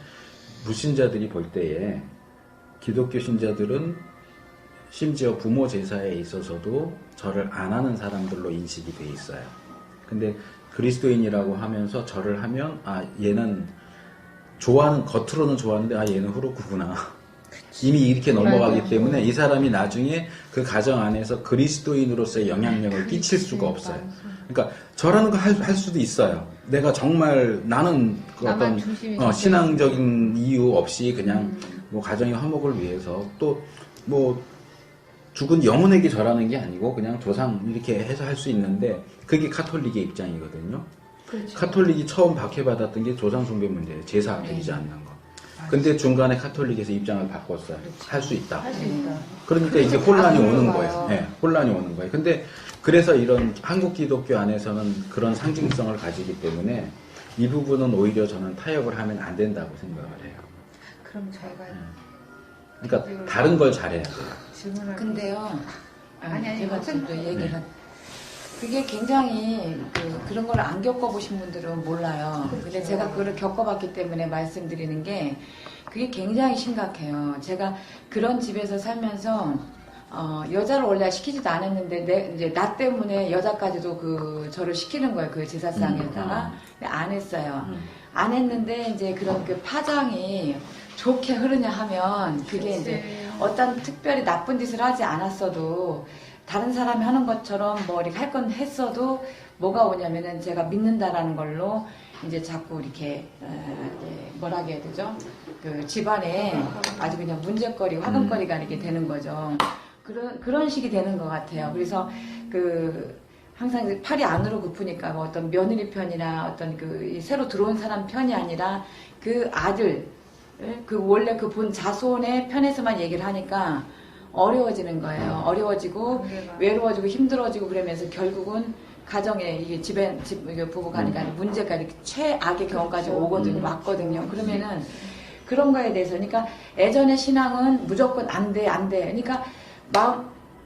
무신자들이 볼 때에 기독교 신자들은 심지어 부모 제사에 있어서도 절을 안 하는 사람들로 인식이 돼 있어요. 근데 그리스도인이라고 하면서 절을 하면 얘는 겉으로는 좋아하는데 얘는 후루쿠구나. 이미 이렇게 넘어가기 때문에 이 사람이 나중에 그 가정 안에서 그리스도인으로서의 영향력을 끼칠 수가 없어요. 그러니까 절하는 거 할 수도 있어요. 내가 정말 나는 그 어떤 신앙적인 이유 없이 그냥 뭐 가정의 화목을 위해서 또 뭐 죽은 영혼에게 절하는 게 아니고 그냥 조상 이렇게 해서 할 수 있는데 그게 카톨릭의 입장이거든요. 그렇죠. 카톨릭이 처음 박해받았던 게 조상 숭배 문제예요. 제사 드리지 않는 거. 근데 중간에 카톨릭에서 입장을 바꿨어요. 할 수 있다. 할 수 있다. 그러니까 이게 혼란이 오는 거예요. 네, 혼란이 오는 거예요. 근데 그래서 이런 한국 기독교 안에서는 그런 상징성을 가지기 때문에 이 부분은 오히려 저는 타협을 하면 안 된다고 생각을 해요. 그럼 저희가 그러니까 다른 걸 잘해야 돼요. 질문을 근데요. 아니, 제가 어쨌든- 지금 또 얘기를 그게 굉장히 그런 걸 안 겪어보신 분들은 몰라요. 근데 제가 그걸 겪어봤기 때문에 말씀드리는 게 그게 굉장히 심각해요. 제가 그런 집에서 살면서 여자를 원래 시키지도 않았는데 이제 나 때문에 여자까지도 저를 시키는 거예요. 그 제사상에다가 근데 안 했어요. 안 했는데 이제 그런 그 파장이 좋게 흐르냐 하면 그게 이제 어떤 특별히 나쁜 짓을 하지 않았어도 다른 사람이 하는 것처럼 뭐 이렇게 할 건 했어도 뭐가 오냐면은 제가 믿는다라는 걸로 이제 자꾸 이렇게 이제 뭐라 해야 되죠? 그 집안에 아주 그냥 문제거리, 화근거리가 이렇게 되는 거죠. 그런 식이 되는 것 같아요. 그래서 항상 팔이 안으로 굽으니까 뭐 어떤 며느리 편이나 어떤 새로 들어온 사람 편이 아니라 그 아들 그 원래 그 본 자손의 편에서만 얘기를 하니까 어려워지는 거예요. 어려워지고 외로워지고 힘들어지고 그러면서 결국은 가정에 이게 이게 부부간이가 문제가 이렇게 최악의 경우까지 오거든요. 왔거든요. 그러면은 그런 거에 대해서 그러니까 예전의 신앙은 무조건 안 돼. 그러니까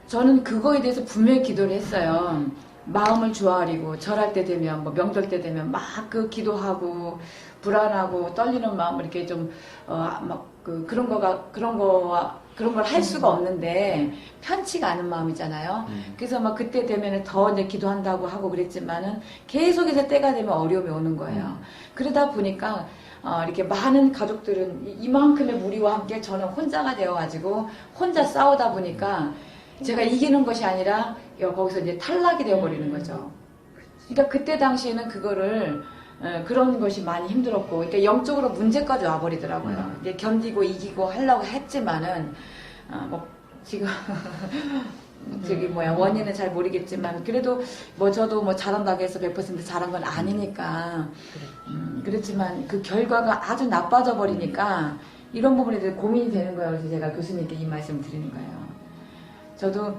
저는 그거에 대해서 분명히 기도를 했어요. 마음을 주아리고 절할 때 되면 뭐 명절 때 되면 막 그 기도하고 불안하고 떨리는 마음을 이렇게 좀 그런 걸 할 수가 없는데 편치가 않은 마음이잖아요. 그래서 막 그때 되면은 더 이제 기도한다고 하고 그랬지만은 계속해서 때가 되면 어려움이 오는 거예요. 그러다 보니까 이렇게 많은 가족들은 이만큼의 무리와 함께 저는 혼자가 되어가지고 혼자 싸우다 보니까 제가 이기는 것이 아니라 거기서 이제 탈락이 되어버리는 거죠. 그러니까 그때 당시에는 그거를 그런 것이 많이 힘들었고, 그러니까 영적으로 문제까지 와버리더라고요. 이제 견디고 이기고 하려고 했지만은 지금 원인은 잘 모르겠지만 그래도 저도 잘한다고 해서 100% 잘한 건 아니니까 그렇지만 그 결과가 아주 나빠져 버리니까 이런 부분에 대해서 고민이 되는 거예요. 그래서 제가 교수님께 이 말씀 드리는 거예요. 저도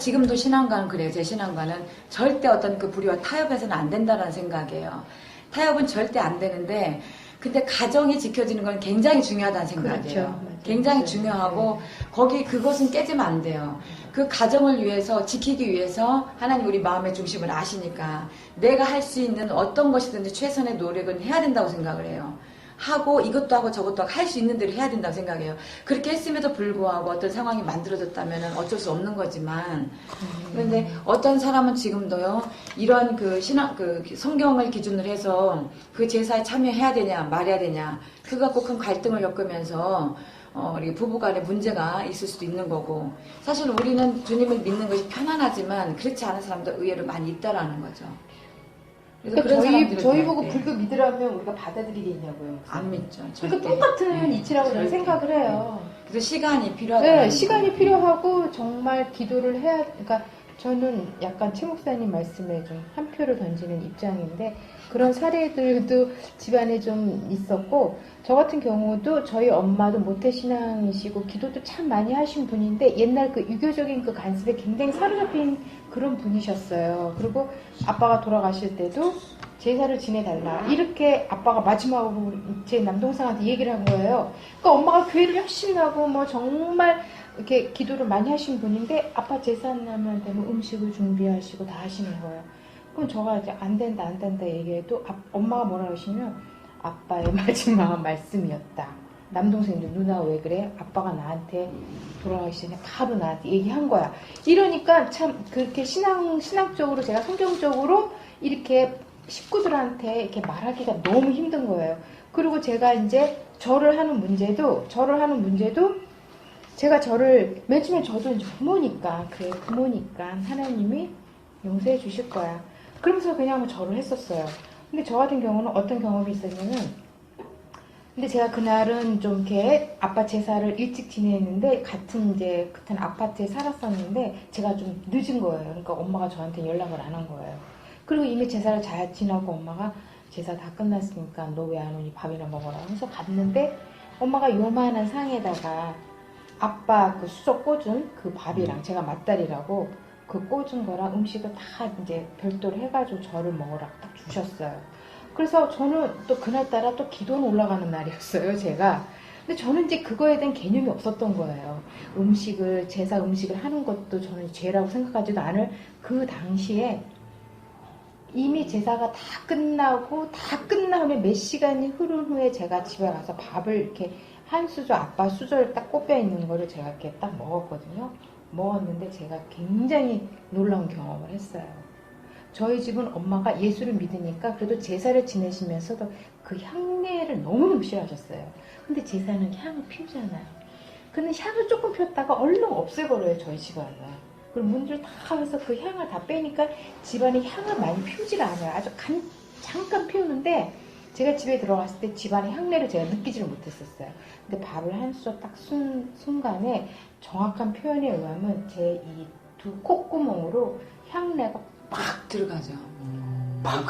지금도 신앙관은 그래요. 제 신앙관은 절대 어떤 그 불의와 타협해서는 안 된다는 생각이에요. 타협은 절대 안 되는데 근데 가정이 지켜지는 건 굉장히 중요하다는 생각이에요. 그렇죠. 굉장히 중요하고 그것은 깨지면 안 돼요. 그 가정을 위해서 지키기 위해서 하나님 우리 마음의 중심을 아시니까 내가 할 수 있는 어떤 것이든지 최선의 노력은 해야 된다고 생각을 해요. 하고 이것도 하고 저것도 하고 할 수 있는 대로 해야 된다고 생각해요. 그렇게 했음에도 불구하고 어떤 상황이 만들어졌다면 어쩔 수 없는 거지만 그런데 어떤 사람은 지금도요 이런 그 신앙 그 성경을 기준으로 해서 그 제사에 참여해야 되냐 말해야 되냐 그거 갖고 큰 갈등을 겪으면서 이렇게 부부간에 문제가 있을 수도 있는 거고 사실 우리는 주님을 믿는 것이 편안하지만 그렇지 않은 사람도 의외로 많이 있다라는 거죠. 그래서 그러니까 저희 보고 불교 믿으라면 우리가 받아들이겠냐고요. 안 믿죠. 그러니까 똑같은 이치라고 저는 생각을 해요. 그래서 시간이 필요하다. 네, 시간이 필요하고 정말 기도를 해야. 그러니까 저는 약간 최 목사님 말씀에 좀 한 표를 던지는 입장인데 그런 사례들도 집안에 좀 있었고 저 같은 경우도 저희 엄마도 모태신앙이시고 기도도 참 많이 하신 분인데 옛날 그 유교적인 그 관습에 굉장히 사로잡힌 그런 분이셨어요. 그리고 아빠가 돌아가실 때도 제사를 지내달라 이렇게 아빠가 마지막으로 제 남동생한테 얘기를 한 거예요. 그러니까 엄마가 교회를 열심히 가고 정말 이렇게 기도를 많이 하신 분인데 아빠 제사하면 되면 음식을 준비하시고 다 하시는 거예요. 그럼 저가 이제 안 된다 얘기해도 엄마가 뭐라고 하시면 아빠의 마지막 말씀이었다. 남동생도 누나 왜 그래? 아빠가 나한테 돌아가기 전에 바로 나한테 얘기한 거야. 이러니까 참 그렇게 신앙적으로 제가 성경적으로 이렇게 식구들한테 이렇게 말하기가 너무 힘든 거예요. 그리고 제가 이제 절을 하는 문제도 제가 맨 처음에 저도 이제 부모니까 하나님이 용서해 주실 거야. 그러면서 그냥 절을 했었어요. 근데 저 같은 경우는 어떤 경험이 있었냐면 근데 제가 그날은 좀 이렇게 아빠 제사를 일찍 지냈는데 같은 아파트에 살았었는데 제가 좀 늦은 거예요. 그러니까 엄마가 저한테 연락을 안 한 거예요. 그리고 이미 제사를 잘 지나고 엄마가 제사 다 끝났으니까 너 왜 안 오니 밥이나 먹어라 해서 갔는데 엄마가 요만한 상에다가 아빠 그 수저 꽂은 그 밥이랑 제가 맞다리라고 그 꽂은 거랑 음식을 다 이제 별도로 해가지고 저를 먹으라 딱 주셨어요. 그래서 저는 또 그날따라 또 기도는 올라가는 날이었어요, 제가. 근데 저는 이제 그거에 대한 개념이 없었던 거예요. 제사 음식을 하는 것도 저는 죄라고 생각하지도 않을 그 당시에 이미 제사가 다 끝난 후에 몇 시간이 흐른 후에 제가 집에 가서 밥을 이렇게 한 수저, 아빠 수저를 딱 꼽혀 있는 거를 제가 이렇게 딱 먹었거든요. 먹었는데 제가 굉장히 놀라운 경험을 했어요. 저희 집은 엄마가 예수를 믿으니까 그래도 제사를 지내시면서도 그 향내를 너무너무 싫어하셨어요. 근데 제사는 향을 피우잖아요. 근데 향을 조금 피웠다가 얼른 없애버려요, 저희 집안은. 그리고 문들 다 해서 그 향을 다 빼니까 집안에 향을 많이 피우질 않아요. 아주 잠깐 피우는데 제가 집에 들어갔을 때 집안의 향내를 제가 느끼지를 못했었어요. 근데 밥을 한 수저 딱 순간에 정확한 표현에 의하면 제 이 두 콧구멍으로 향내가 팍 들어가죠. 팍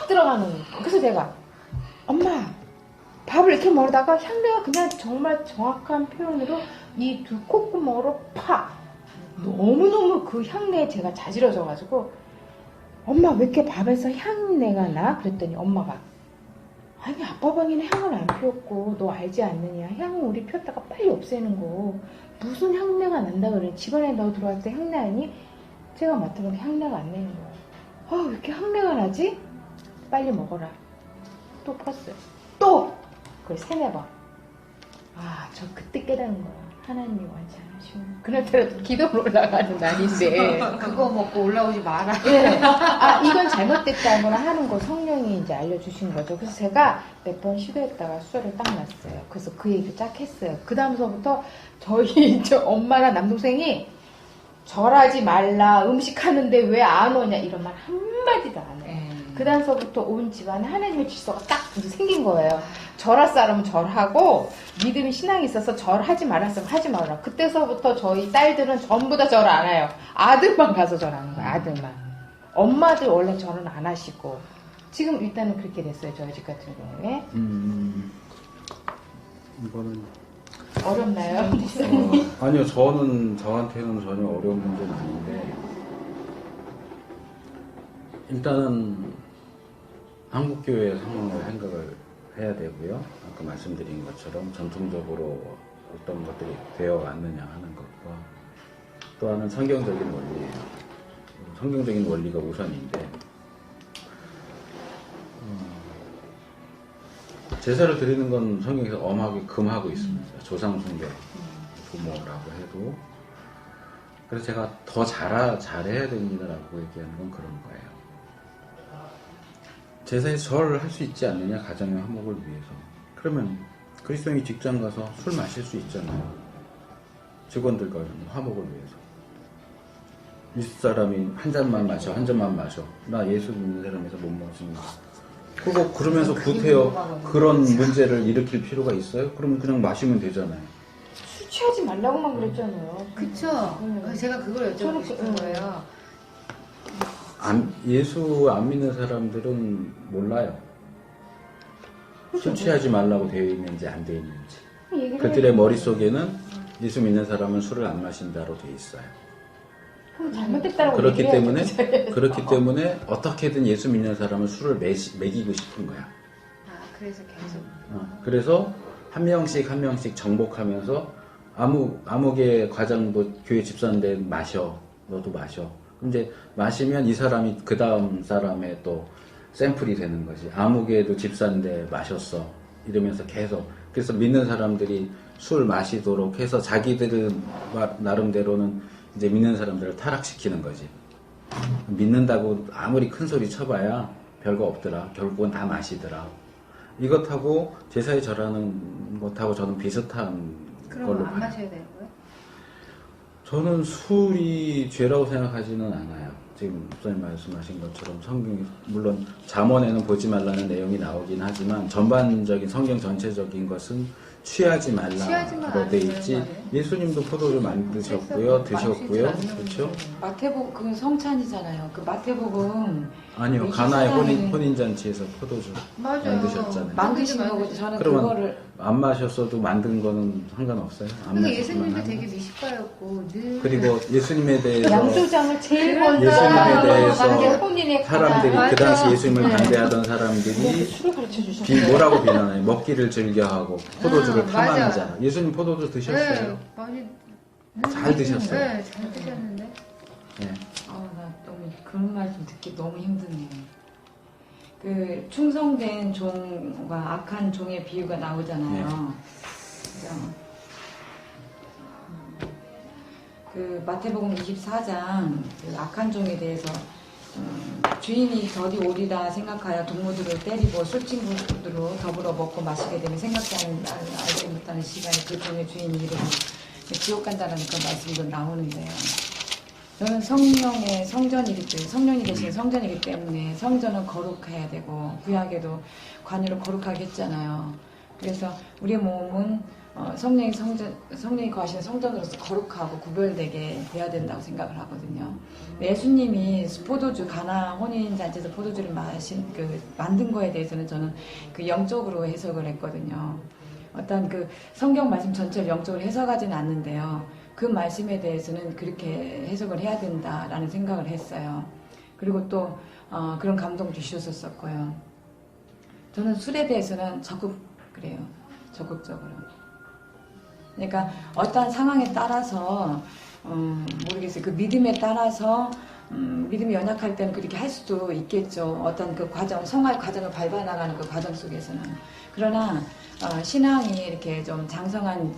들어가는 거예요. 그래서 제가 엄마 밥을 이렇게 먹다가 향내가 그냥 정말 정확한 표현으로 이 두 콧구멍으로 팍! 너무너무 그 향내에 제가 자지러져가지고 엄마 왜 이렇게 밥에서 향내가 나? 그랬더니 엄마가 아니 아빠 방에는 향을 안 피웠고 너 알지 않느냐? 향은 우리 피웠다가 빨리 없애는 거 무슨 향내가 난다 그래. 집안에 너 들어왔을 때 향내 아니? 제가 맡아보니 향내가 안 나는 거야. 아 왜 이렇게 향내가 나지? 빨리 먹어라. 또 폈어요. 또! 그걸 3-4번. 아, 저 그때 깨달은 거야. 하나님이 원치 않으시면. 그날따라 기도로 올라가는 날인데. 그거 먹고 올라오지 마라. 예. 아, 이건 잘못됐다거나 하는 거 성령이 이제 알려주신 거죠. 그래서 제가 몇 번 시도했다가 수저를 딱 놨어요. 그래서 그 얘기를 쫙 했어요. 그 다음서부터 저희 엄마랑 남동생이 절하지 말라, 음식 하는데 왜 안 오냐, 이런 말 한마디도 안 해요. 그 다음서부터 온 집안에 하나님의 질서가 딱 생긴 거예요. 절할 사람은 절하고, 믿음이 신앙이 있어서 절하지 말았으면 하지 말아라. 그때서부터 저희 딸들은 전부 다 절 안 해요. 아들만 가서 절하는 거예요, 아들만. 엄마들 원래 절은 안 하시고. 지금 일단은 그렇게 됐어요, 저희 집 같은 경우에. 이거는 어렵나요? 아니요, 저한테는 전혀 어려운 문제는 아닌데, 일단은 한국교회 상황을 생각을 해야 되고요. 아까 말씀드린 것처럼 전통적으로 어떤 것들이 되어 왔느냐 하는 것과 또 하나는 성경적인 원리예요. 성경적인 원리가 우선인데, 제사를 드리는 건 성경에서 엄하게 금하고 있습니다. 조상숭배 부모라고 해도. 그래서 제가 더 잘해야 됩니다라고 얘기하는 건 그런 거예요. 제사에 절을 할 수 있지 않느냐, 가정의 화목을 위해서. 그러면 그리스도인이 직장 가서 술 마실 수 있잖아요. 직원들과 화목을 위해서. 윗사람이 한 잔만 마셔. 나 예수 믿는 사람에서 못 마십니다. 그러면서 구태여 그런 문제를 일으킬 필요가 있어요? 그러면 그냥 마시면 되잖아요. 술 취하지 말라고만 그랬잖아요. 그쵸? 제가 그걸 여쭤보고 싶은 거예요. 예수 안 믿는 사람들은 몰라요. 술 취하지 말라고 되어 있는지 안 되어 있는지. 그들의 머릿속에는 예수 믿는 사람은 술을 안 마신다로 되어 있어요. 잘못됐다고 그렇기 때문에 어떻게든 예수 믿는 사람은 술을 먹이고 싶은 거야. 아, 그래서 계속. 그래서 한 명씩 정복하면서 아무개 과장도 교회 집사인데 마셔. 너도 마셔. 이제 마시면 이 사람이 그 다음 사람의 또 샘플이 되는 거지. 아무개도 집사인데 마셨어. 이러면서 계속. 그래서 믿는 사람들이 술 마시도록 해서 자기들은 나름대로는 이제 믿는 사람들을 타락시키는 거지. 믿는다고 아무리 큰 소리 쳐봐야 별거 없더라. 결국은 다 마시더라. 이것하고 제사에 절하는 것하고 저는 비슷한 걸로 그럼 안 봐요. 마셔야 되는 거예요? 저는 술이 죄라고 생각하지는 않아요. 지금 목사님 말씀하신 것처럼 성경이 물론 잠언에는 보지 말라는 내용이 나오긴 하지만 전반적인 성경 전체적인 것은 취하지 말라로 돼 있지. 예수님도 포도주 만드셨고요, 드셨고요, 그렇죠? 마태복 그 성찬이잖아요. 그 마태복음 아니요, 가나의 혼인잔치에서 포도주 만드셨잖아요. 만드신 거고 저는 그러면 그거를 안 마셨어도 만든 거는 상관없어요. 안 그러니까 마셨으면 예수님도 하는. 되게 미식가였고 늘 그리고 예수님에 대해서 양조장을 제일 먼저 예수님에 대해서 혼인에 사람들이 맞아. 그 당시 예수님을 네. 반대하던 사람들이 술을 가르쳐 주셨어요. 뭐라고 비난해요? 먹기를 즐겨하고 포도주를 맞아. 탐하자. 예수님 포도주 드셨어요. 네, 많이 잘 드셨어요. 네, 잘 드셨는데. 네. 나 너무 그런 말씀 듣기 너무 힘드네요. 그 충성된 종과 악한 종의 비유가 나오잖아요. 그죠? 그 마태복음 24장 그 악한 종에 대해서 주인이 저리 오리라 생각하여 동무들을 때리고 술친구들로 더불어 먹고 마시게 되면 생각지 알지 못하는 시간에 그 종의 주인이 이르고 지옥 간다라는 그런 말씀도 나오는데요. 저는 성령의 성령이 되신 성전이기 때문에 성전은 거룩해야 되고 구약에도 관유를 거룩하게 했잖아요. 그래서 우리의 몸은 성령이 거하시는 성전으로서 거룩하고 구별되게 돼야 된다고 생각을 하거든요. 예수님이 포도주 가나 혼인잔치에서 포도주를 만든 거에 대해서는 저는 그 영적으로 해석을 했거든요. 어떤 그 성경 말씀 전체를 영적으로 해석하지는 않는데요. 그 말씀에 대해서는 그렇게 해석을 해야 된다라는 생각을 했어요. 그리고 또 그런 감동 주셨었고요. 저는 술에 대해서는 그래요. 적극적으로. 그러니까 어떠한 상황에 따라서 모르겠어요. 그 믿음에 따라서 믿음이 연약할 때는 그렇게 할 수도 있겠죠. 어떤 그 과정, 성화의 과정을 밟아나가는 그 과정 속에서는. 그러나 신앙이 이렇게 좀 장성한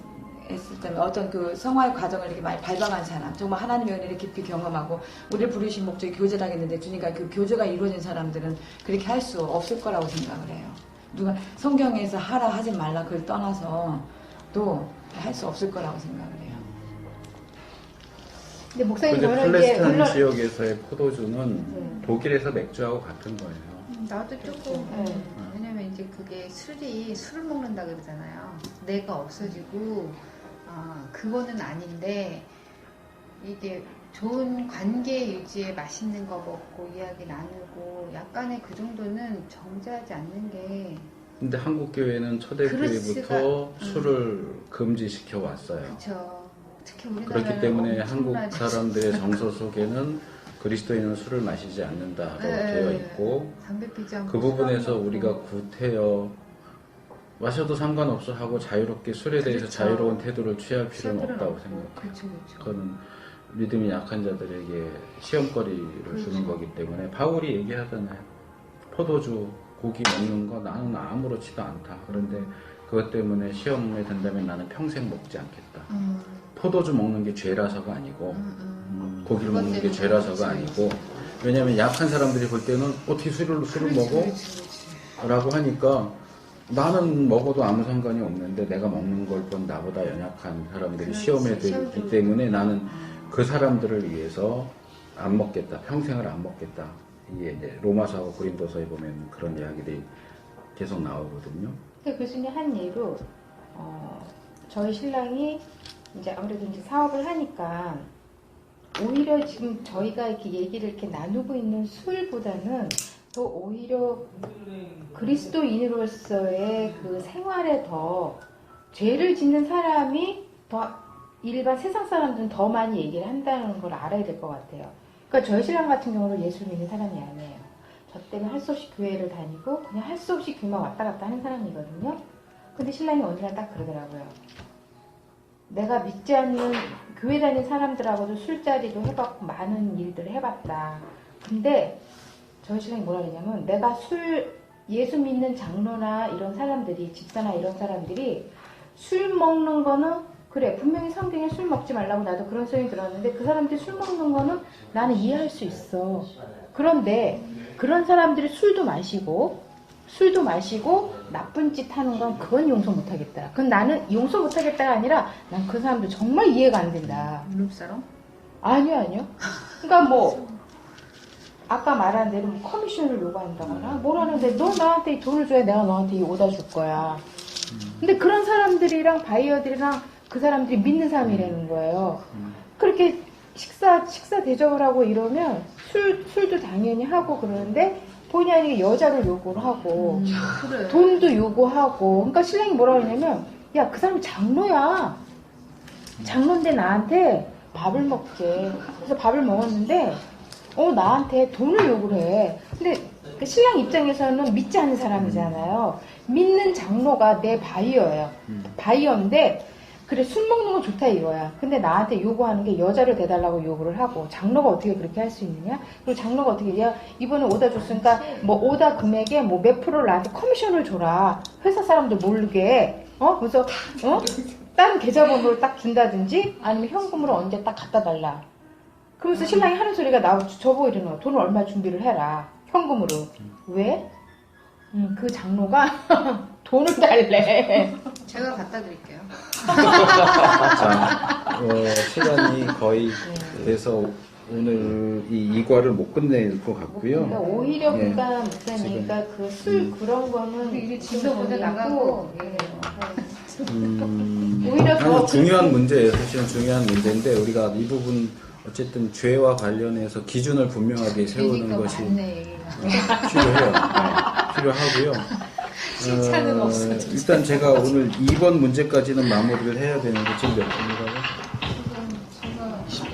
했을 때는 어떤 그 성화의 과정을 이렇게 많이 밟아간 사람, 정말 하나님의 은혜를 깊이 경험하고 우리를 부르신 목적이 교제라겠는데 주님과 그 교제가 이루어진 사람들은 그렇게 할 수 없을 거라고 생각을 해요. 누가 성경에서 하라 하지 말라 그걸 떠나서 또 할 수 없을 거라고 생각을 해요. 근데 목사님 근데 저는 이제 플레스타인 지역에서의 포도주는 독일에서 맥주하고 같은 거예요. 나도 조금 왜냐면 이제 그게 술을 먹는다 그러잖아요. 내가 없어지고 그거는 아닌데 이게 좋은 관계 유지에 맛있는 거 먹고 이야기 나누고 약간의 그 정도는 정제하지 않는 게. 근데 한국 교회는 초대교회부터 술을 금지시켜 왔어요. 그렇죠. 특히 우리나라 그렇기 때문에 한국 사람들의 정서 속에는 그리스도인은 술을 마시지 않는다고 되어 있고 담배 피지 않고 그 부분에서 술 안 먹고. 우리가 구태여 마셔도 상관없어 하고 자유롭게 술에 대해서 그렇죠. 자유로운 태도를 취할 필요는 없다고 생각해요. 그렇죠. 그거는 믿음이 약한 자들에게 시험거리를 주는 거기 때문에 바울이 얘기하잖아요. 포도주, 고기 먹는 거 나는 아무렇지도 않다. 그런데 그것 때문에 시험에 든다면 나는 평생 먹지 않겠다. 포도주 먹는 게 죄라서가 아니고 고기를 먹는 게 죄라서가 아니고 왜냐하면 약한 사람들이 볼 때는 어떻게 술을 먹어? 라고 하니까 나는 먹어도 아무 상관이 없는데 내가 먹는 걸 본 나보다 연약한 사람들이 시험에 들기 때문에 나는 그 사람들을 위해서 안 먹겠다. 평생을 안 먹겠다. 이게 이제 로마서하고 고린도서에 보면 그런 이야기들이 계속 나오거든요. 교수님 한 예로 저희 신랑이 이제 아무래도 이제 사업을 하니까 오히려 지금 저희가 이렇게 얘기를 이렇게 나누고 있는 술보다는 더 오히려 그리스도인으로서의 그 생활에 더 죄를 짓는 사람이 더 일반 세상 사람들은 더 많이 얘기를 한다는 걸 알아야 될 것 같아요. 그러니까 저희 신랑 같은 경우는 예수 믿는 사람이 아니에요. 저 때문에 할 수 없이 교회를 다니고 그냥 할 수 없이 교회만 왔다 갔다 하는 사람이거든요. 근데 신랑이 어느 날 딱 그러더라고요. 내가 믿지 않는 교회 다니는 사람들하고도 술자리도 해봤고 많은 일들을 해봤다. 근데 저희 신랑이 뭐라 그러냐면 내가 예수 믿는 장로나 이런 사람들이 집사나 이런 사람들이 술 먹는 거는 그래 분명히 성경에 술 먹지 말라고 나도 그런 소리 들었는데 그 사람들이 술 먹는 거는 나는 이해할 수 있어. 그런데 그런 사람들이 술도 마시고 나쁜 짓 하는 건 그건 용서 못하겠다. 그건 나는 용서 못하겠다가 아니라 난 그 사람들 정말 이해가 안 된다. 무릎 사람? 아니요. 그러니까 뭐 아까 말한 대로 뭐 커미션을 요구한다거나 뭘 하는데 너 나한테 돈을 줘야 내가 너한테 이 오다 줄 거야. 근데 그런 사람들이랑 바이어들이랑 그 사람들이 믿는 사람이라는 거예요. 그렇게 식사 대접을 하고 이러면 술도 당연히 하고 그러는데 본의 아니게 여자를 요구를 하고 그래. 돈도 요구하고 그러니까 신랑이 뭐라고 했냐면 야 그 사람 장로야. 장로인데 나한테 밥을 먹게. 그래서 밥을 먹었는데 나한테 돈을 요구를 해. 근데 그 신랑 입장에서는 믿지 않는 사람이잖아요. 믿는 장로가 내 바이어예요. 바이어인데 그래 술 먹는 건 좋다 이거야. 근데 나한테 요구하는 게 여자를 대달라고 요구를 하고 장로가 어떻게 그렇게 할 수 있느냐? 그리고 장로가 어떻게 야 이번에 오다 줬으니까 뭐 오다 금액에 뭐 몇 프로를 나한테 커미션을 줘라. 회사 사람들 모르게 그래서 다른 계좌번호를 딱 준다든지 아니면 현금으로 언제 딱 갖다 달라. 그러면서 신랑이 하는 소리가 저보고 이러는 거야. 돈을 얼마 준비를 해라. 현금으로. 왜? 그 장로가 돈을 달래. 제가 갖다 드릴게요. 자, 시간이 거의 돼서 오늘 이 과를 못 끝낼 것 같고요. 그러니까 오히려 예. 그러니까 목사님, 그러니까 그 술 그런 거는 이게 진도보다 나가고. 예. 오히려 더 아니, 중요한 문제예요. 사실은 중요한 문제인데 우리가 이 부분 어쨌든 죄와 관련해서 기준을 분명하게 세우는 그러니까 것이 맞네, 얘기가. 필요해요. 네, 필요하고요. 칭찬은 없어, 일단 제가 오늘 2번 문제까지는 마무리를 해야 되는데 지금 몇 분이라고?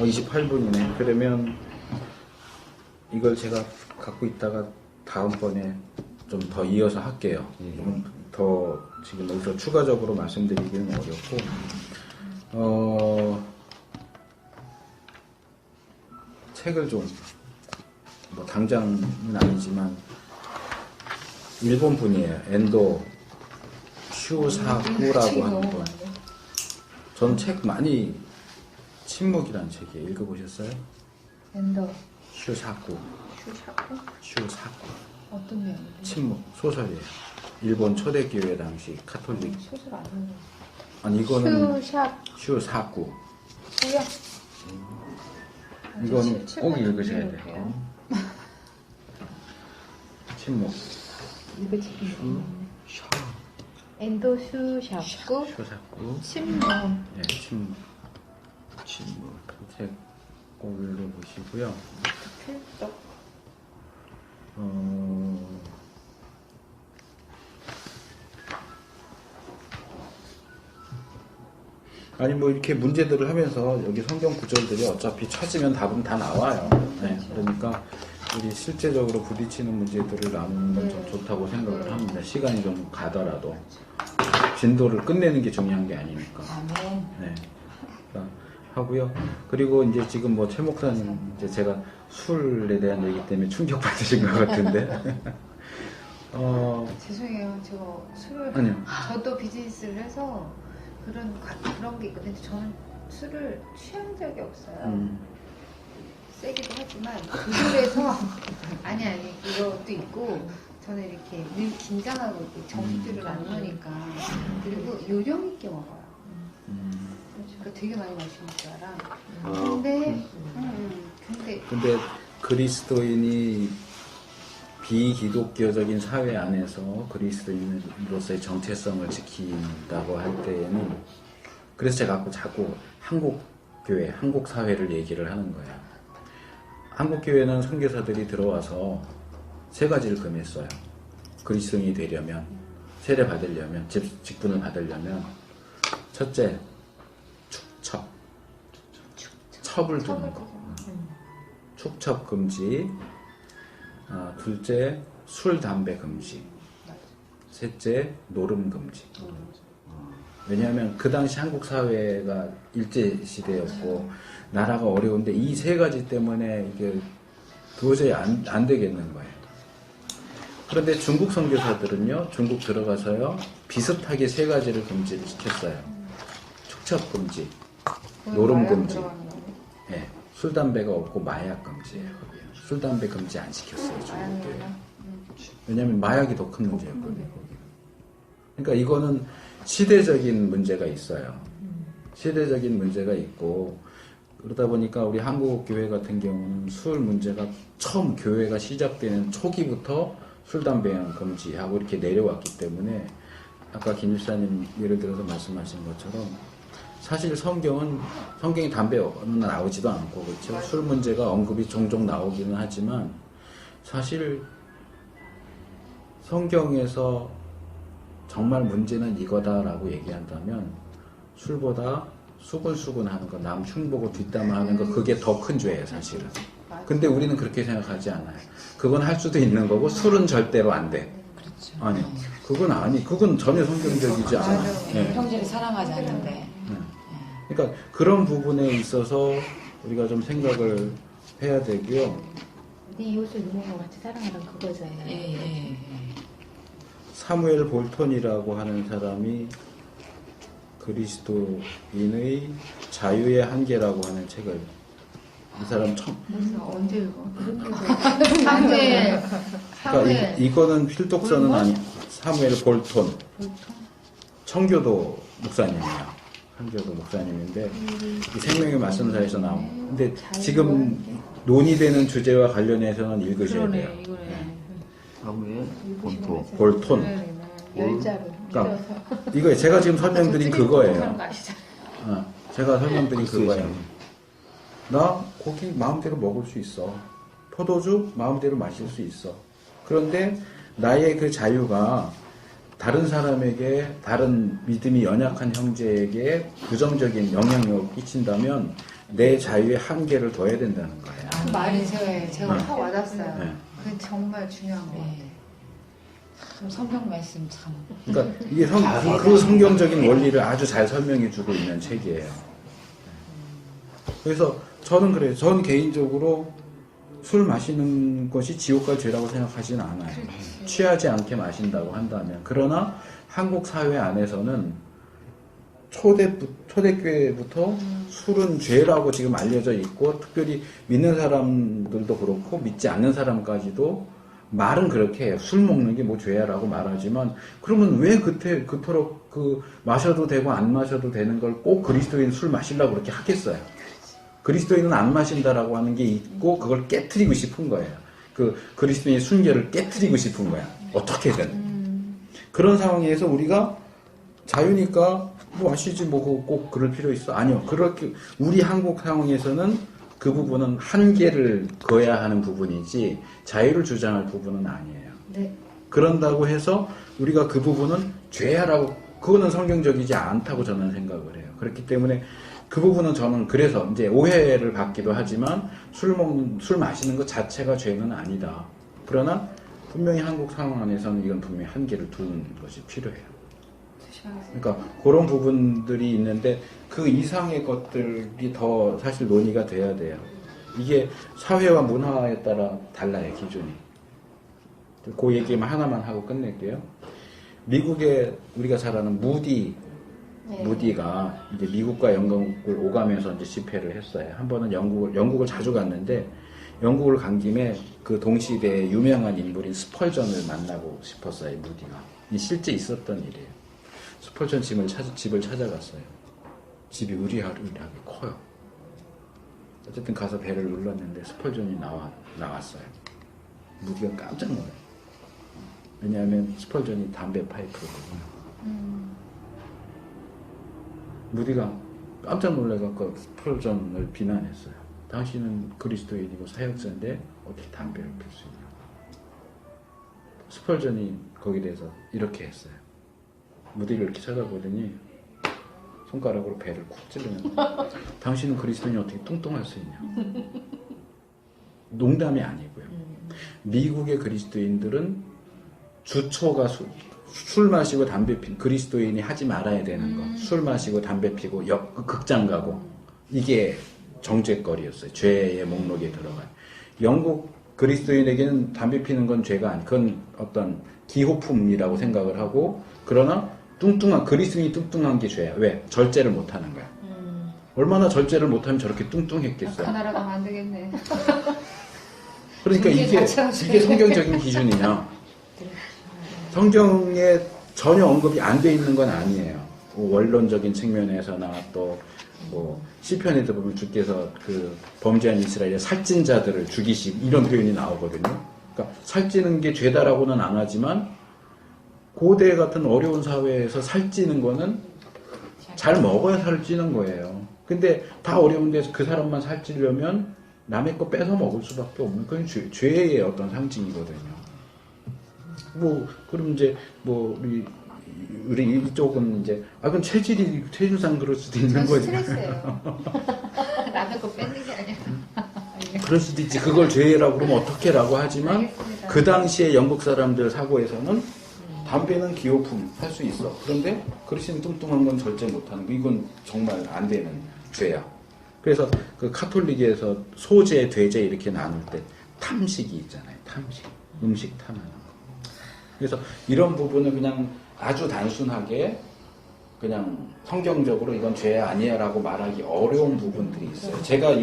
28분이네. 그러면 이걸 제가 갖고 있다가 다음번에 좀 더 이어서 할게요. 더 지금 여기서 추가적으로 말씀드리기는 어렵고 책을 좀 뭐 당장은 아니지만 일본 분이에요. 엔도 슈사쿠라고 하는 분. 저는 책 많이 침묵이라는 책이에요. 읽어보셨어요? 엔더 슈사쿠. 슈샤코? 슈사쿠. 어떤 내용인데? 침묵 소설이에요. 일본 초대교회 당시 카톨릭. 소설 아니에요. 아니 이거는 슈샵 슈사쿠. 수야. 이건 꼭 읽으셔야 읽어볼게요. 돼요. 침묵. 이거 지금 엔도 슈샵고 슈사쿠. 침묵. 네, 침묵. 책 꼭 읽어보시고요. 필독. 아니 뭐 이렇게 문제들을 하면서 여기 성경 구절들이 어차피 찾으면 답은 다 나와요. 네, 그러니까 우리 실제적으로 부딪히는 문제들을 나누는 건 좀 좋다고 생각을 합니다. 시간이 좀 가더라도 진도를 끝내는 게 중요한 게 아니니까. 아멘. 네, 그러니까 하고요. 그리고 이제 지금 뭐 최 목사님 이제 제가 술에 대한 얘기 때문에 충격 받으신 것 같은데. 죄송해요. 제가 술을 아니요. 저도 비즈니스를 해서 그런 게 있거든요. 저는 술을 취한 적이 없어요. 세기도 하지만 그래서 아니 그것도 있고 저는 이렇게 늘 긴장하고 있고 정수들을 안 넣으니까 그리고 요령 있게 먹어요. 그러니까 되게 많이 마시는 줄 알아. 근데 그리스도인이 비기독교적인 사회 안에서 그리스도인으로서의 정체성을 지킨다고 할 때에는 그래서 제가 자꾸 한국 교회, 한국 사회를 얘기를 하는 거예요. 한국 교회는 선교사들이 들어와서 세 가지를 금했어요. 그리스도인이 되려면, 세례 받으려면, 직분을 받으려면 첫째, 축첩. 첩을 두는 거. 축첩 금지. 둘째, 술, 담배 금지. 셋째, 노름 금지. 왜냐하면 그 당시 한국 사회가 일제시대였고 나라가 어려운데 이 세 가지 때문에 이게 도저히 안 되겠는 거예요. 그런데 중국 선교사들은요, 중국 들어가서요, 비슷하게 세 가지를 금지를 시켰어요. 축첩 금지, 노름 금지, 네, 술, 담배가 없고 마약 금지예요. 술, 담배 금지 안 시켰어요, 중국에. 왜냐하면 마약이 더 큰 문제였거든요. 그러니까 이거는 시대적인 문제가 있어요. 시대적인 문제가 있고 그러다 보니까 우리 한국 교회 같은 경우는 술 문제가 처음 교회가 시작되는 초기부터 술, 담배는 금지하고 이렇게 내려왔기 때문에 아까 김 집사님 예를 들어서 말씀하신 것처럼 사실 성경이 담배는 나오지도 않고 그렇죠. 술 문제가 언급이 종종 나오기는 하지만 사실 성경에서 정말 문제는 이거다라고 얘기한다면 술보다 수근수근하는 거, 남 흉보고 뒷담화하는 거 그게 더 큰 죄예요 사실은. 근데 우리는 그렇게 생각하지 않아요. 그건 할 수도 있는 거고 술은 절대로 안 돼. 그렇죠. 아니요. 그건 전혀 성경적이지 않아요. 네. 형제를 사랑하지 않는데. 그러니까 그런 부분에 있어서 우리가 좀 생각을 해야 되고요. 네 이웃을 네 몸과 같이 사랑하는 그거잖아요. 예. 사무엘 볼턴이라고 하는 사람이 그리스도인의 자유의 한계라고 하는 책을 이 사람 무슨 언제 읽어? 사무엘. 그러니까 이거는 필독서는 아니 사무엘 볼턴 청교도 목사님이에요. 청교도 목사님인데 이 생명의 말씀사에서 나온. 근데 지금 논의되는 주제와 관련해서는 읽으셔야 돼요. 사무엘 본토. 볼턴. 열자로. 그러니까 이거 제가 지금 설명드린 그거예요. 하는 거 아시죠? 제가 설명드린 그거예요. 그거예요. 나 고기 마음대로 먹을 수 있어. 포도주 마음대로 마실 수 있어. 그런데 나의 그 자유가 다른 사람에게, 다른 믿음이 연약한 형제에게 부정적인 영향력을 끼친다면 내 자유의 한계를 둬야 된다는 거예요. 그 말이 제가 확 와닿았어요. 네. 그게 정말 중요한 것 같아요. 참 성경 말씀 참. 그러니까 이게 그 성경적인 원리를 아주 잘 설명해 주고 있는 책이에요. 그래서 저는 그래요. 저는 개인적으로 술 마시는 것이 지옥 갈 죄라고 생각하지는 않아요. 취하지 않게 마신다고 한다면. 그러나 한국 사회 안에서는 초대교회부터 술은 죄라고 지금 알려져 있고, 특별히 믿는 사람들도 그렇고 믿지 않는 사람까지도 말은 그렇게 해요. 술 먹는 게 뭐 죄야라고 말하지만, 그러면 왜 그토록 마셔도 되고 안 마셔도 되는 걸 꼭 그리스도인 술 마시려고 그렇게 하겠어요? 그리스도인은 안 마신다라고 하는 게 있고, 그걸 깨트리고 싶은 거예요. 그리스도인의 순결을 깨트리고 싶은 거야. 어떻게든. 그런 상황에서 우리가 자유니까 뭐 마시지 뭐 꼭 그럴 필요 있어? 아니요. 그렇게 우리 한국 상황에서는 그 부분은 한계를 그어야 하는 부분이지 자유를 주장할 부분은 아니에요. 네. 그런다고 해서 우리가 그 부분은 죄야라고, 그거는 성경적이지 않다고 저는 생각을 해요. 그렇기 때문에 그 부분은 저는 그래서 이제 오해를 받기도 하지만 술 마시는 것 자체가 죄는 아니다. 그러나 분명히 한국 상황 안에서는 이건 분명히 한계를 두는 것이 필요해요. 그러니까 그런 부분들이 있는데 그 이상의 것들이 더 사실 논의가 돼야 돼요. 이게 사회와 문화에 따라 달라요, 기준이. 그 얘기만 하나만 하고 끝낼게요. 미국에 우리가 잘 아는 무디가 이제 미국과 영국을 오가면서 이제 집회를 했어요. 한 번은 영국을 자주 갔는데, 영국을 간 김에 그 동시대의 유명한 인물인 스펄전을 만나고 싶었어요, 무디가. 실제 있었던 일이에요. 스펄전 집을 찾아갔어요. 집이 의리하게 커요. 어쨌든 가서 배를 눌렀는데 스펄전이 나왔어요. 무디가 깜짝 놀라요. 왜냐하면 스펄전이 담배 파이프거든요. 무디가 깜짝 놀라서 스펄전을 비난했어요. 당신은 그리스도인이고 사역자인데 어떻게 담배를 필 수 있냐. 스펄전이 거기에 대해서 이렇게 했어요. 무디를 이렇게 쳐다보더니 손가락으로 배를 쿡 찌르면서 당신은 그리스도인이 어떻게 뚱뚱할 수 있냐. 농담이 아니고요. 미국의 그리스도인들은 주초가 술 마시고 담배 피는, 그리스도인이 하지 말아야 되는 거, 술 마시고 담배 피고 극장 가고, 이게 정죄거리였어요. 죄의 목록에 들어가요. 영국 그리스도인에게는 담배 피는 건 죄가 아니, 그건 어떤 기호품이라고 생각을 하고, 그러나 그리스도인이 뚱뚱한 게 죄야. 왜? 절제를 못하는 거야. 얼마나 절제를 못하면 저렇게 뚱뚱했겠어요. 그 나라 가면 안 되겠네. 그러니까 이게 성경적인 기준이냐. 성경에 전혀 언급이 안 돼 있는 건 아니에요. 원론적인 측면에서나 또 시편에도 보면 주께서 그 범죄한 이스라엘의 살찐 자들을 죽이시고 이런 표현이 나오거든요. 그러니까 살찌는 게 죄다라고는 안 하지만 고대 같은 어려운 사회에서 살찌는 거는 잘 먹어야 살찌는 거예요. 근데 다 어려운 데서 그 사람만 살찌려면 남의 거 뺏어 먹을 수밖에 없는, 그건 죄의 어떤 상징이거든요. 그럼 이제 우리 이쪽은 이제 그건 체질상 그럴 수도 있는 거지. 스트레스예요. 남의 거 뺏는 게 아니라. 그럴 수도 있지. 그걸 죄라고 그러면 어떻게라고 하지만 알겠습니다. 그 당시에 영국 사람들 사고에서는 담배는 기호품 할 수 있어. 그런데 그리스도인 뚱뚱한 건 절제 못하는 거. 이건 정말 안 되는 죄야. 그래서 그 카톨릭에서 소재, 돼제 이렇게 나눌 때 탐식이 있잖아요. 탐식. 음식 탐하는 거. 그래서 이런 부분을 그냥 아주 단순하게 그냥 성경적으로 이건 죄 아니야라고 말하기 어려운 부분들이 있어요. 제가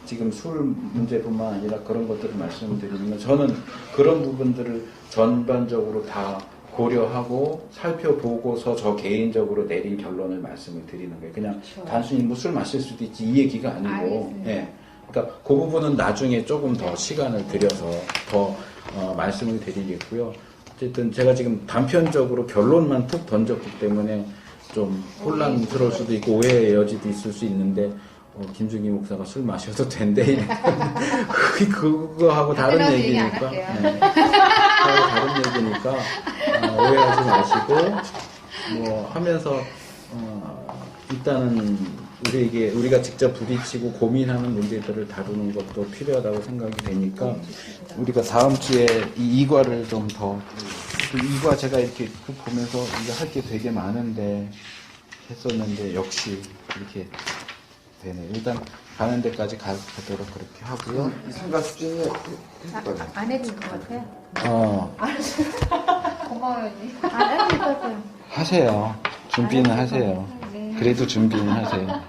지금 술 문제뿐만 아니라 그런 것들을 말씀드리면 저는 그런 부분들을 전반적으로 다 고려하고 살펴보고서 저 개인적으로 내린 결론을 말씀을 드리는 거예요. 그냥 단순히 술 마실 수도 있지 이 얘기가 아니고, 예. 그러니까 그 부분은 나중에 조금 더 시간을 들여서 더 말씀을 드리겠고요. 어쨌든 제가 지금 단편적으로 결론만 툭 던졌기 때문에 좀 혼란스러울 수도 있고 오해의 여지도 있을 수 있는데 김중기 목사가 술 마셔도 된대 그거하고 다른 그래서 얘기 안 얘기니까 할게요. 네. 그거하고 다른 얘기니까 오해하지 마시고 뭐 하면서 일단은 우리가 직접 부딪히고 고민하는 문제들을 다루는 것도 필요하다고 생각이 되니까 우리가 다음 주에 이 이과를 좀 더 이과 제가 이렇게 보면서 이거 할 게 되게 많은데 했었는데 역시 이렇게 되네. 일단 가는 데까지 가도록 그렇게 하고요. 이 상가 수준이 안 해도 될 것 같아요. 고마워요. 언니. 안 해도 될 것 같아요. 하세요. 준비는 하세요. 네. 그래도 준비는 하세요.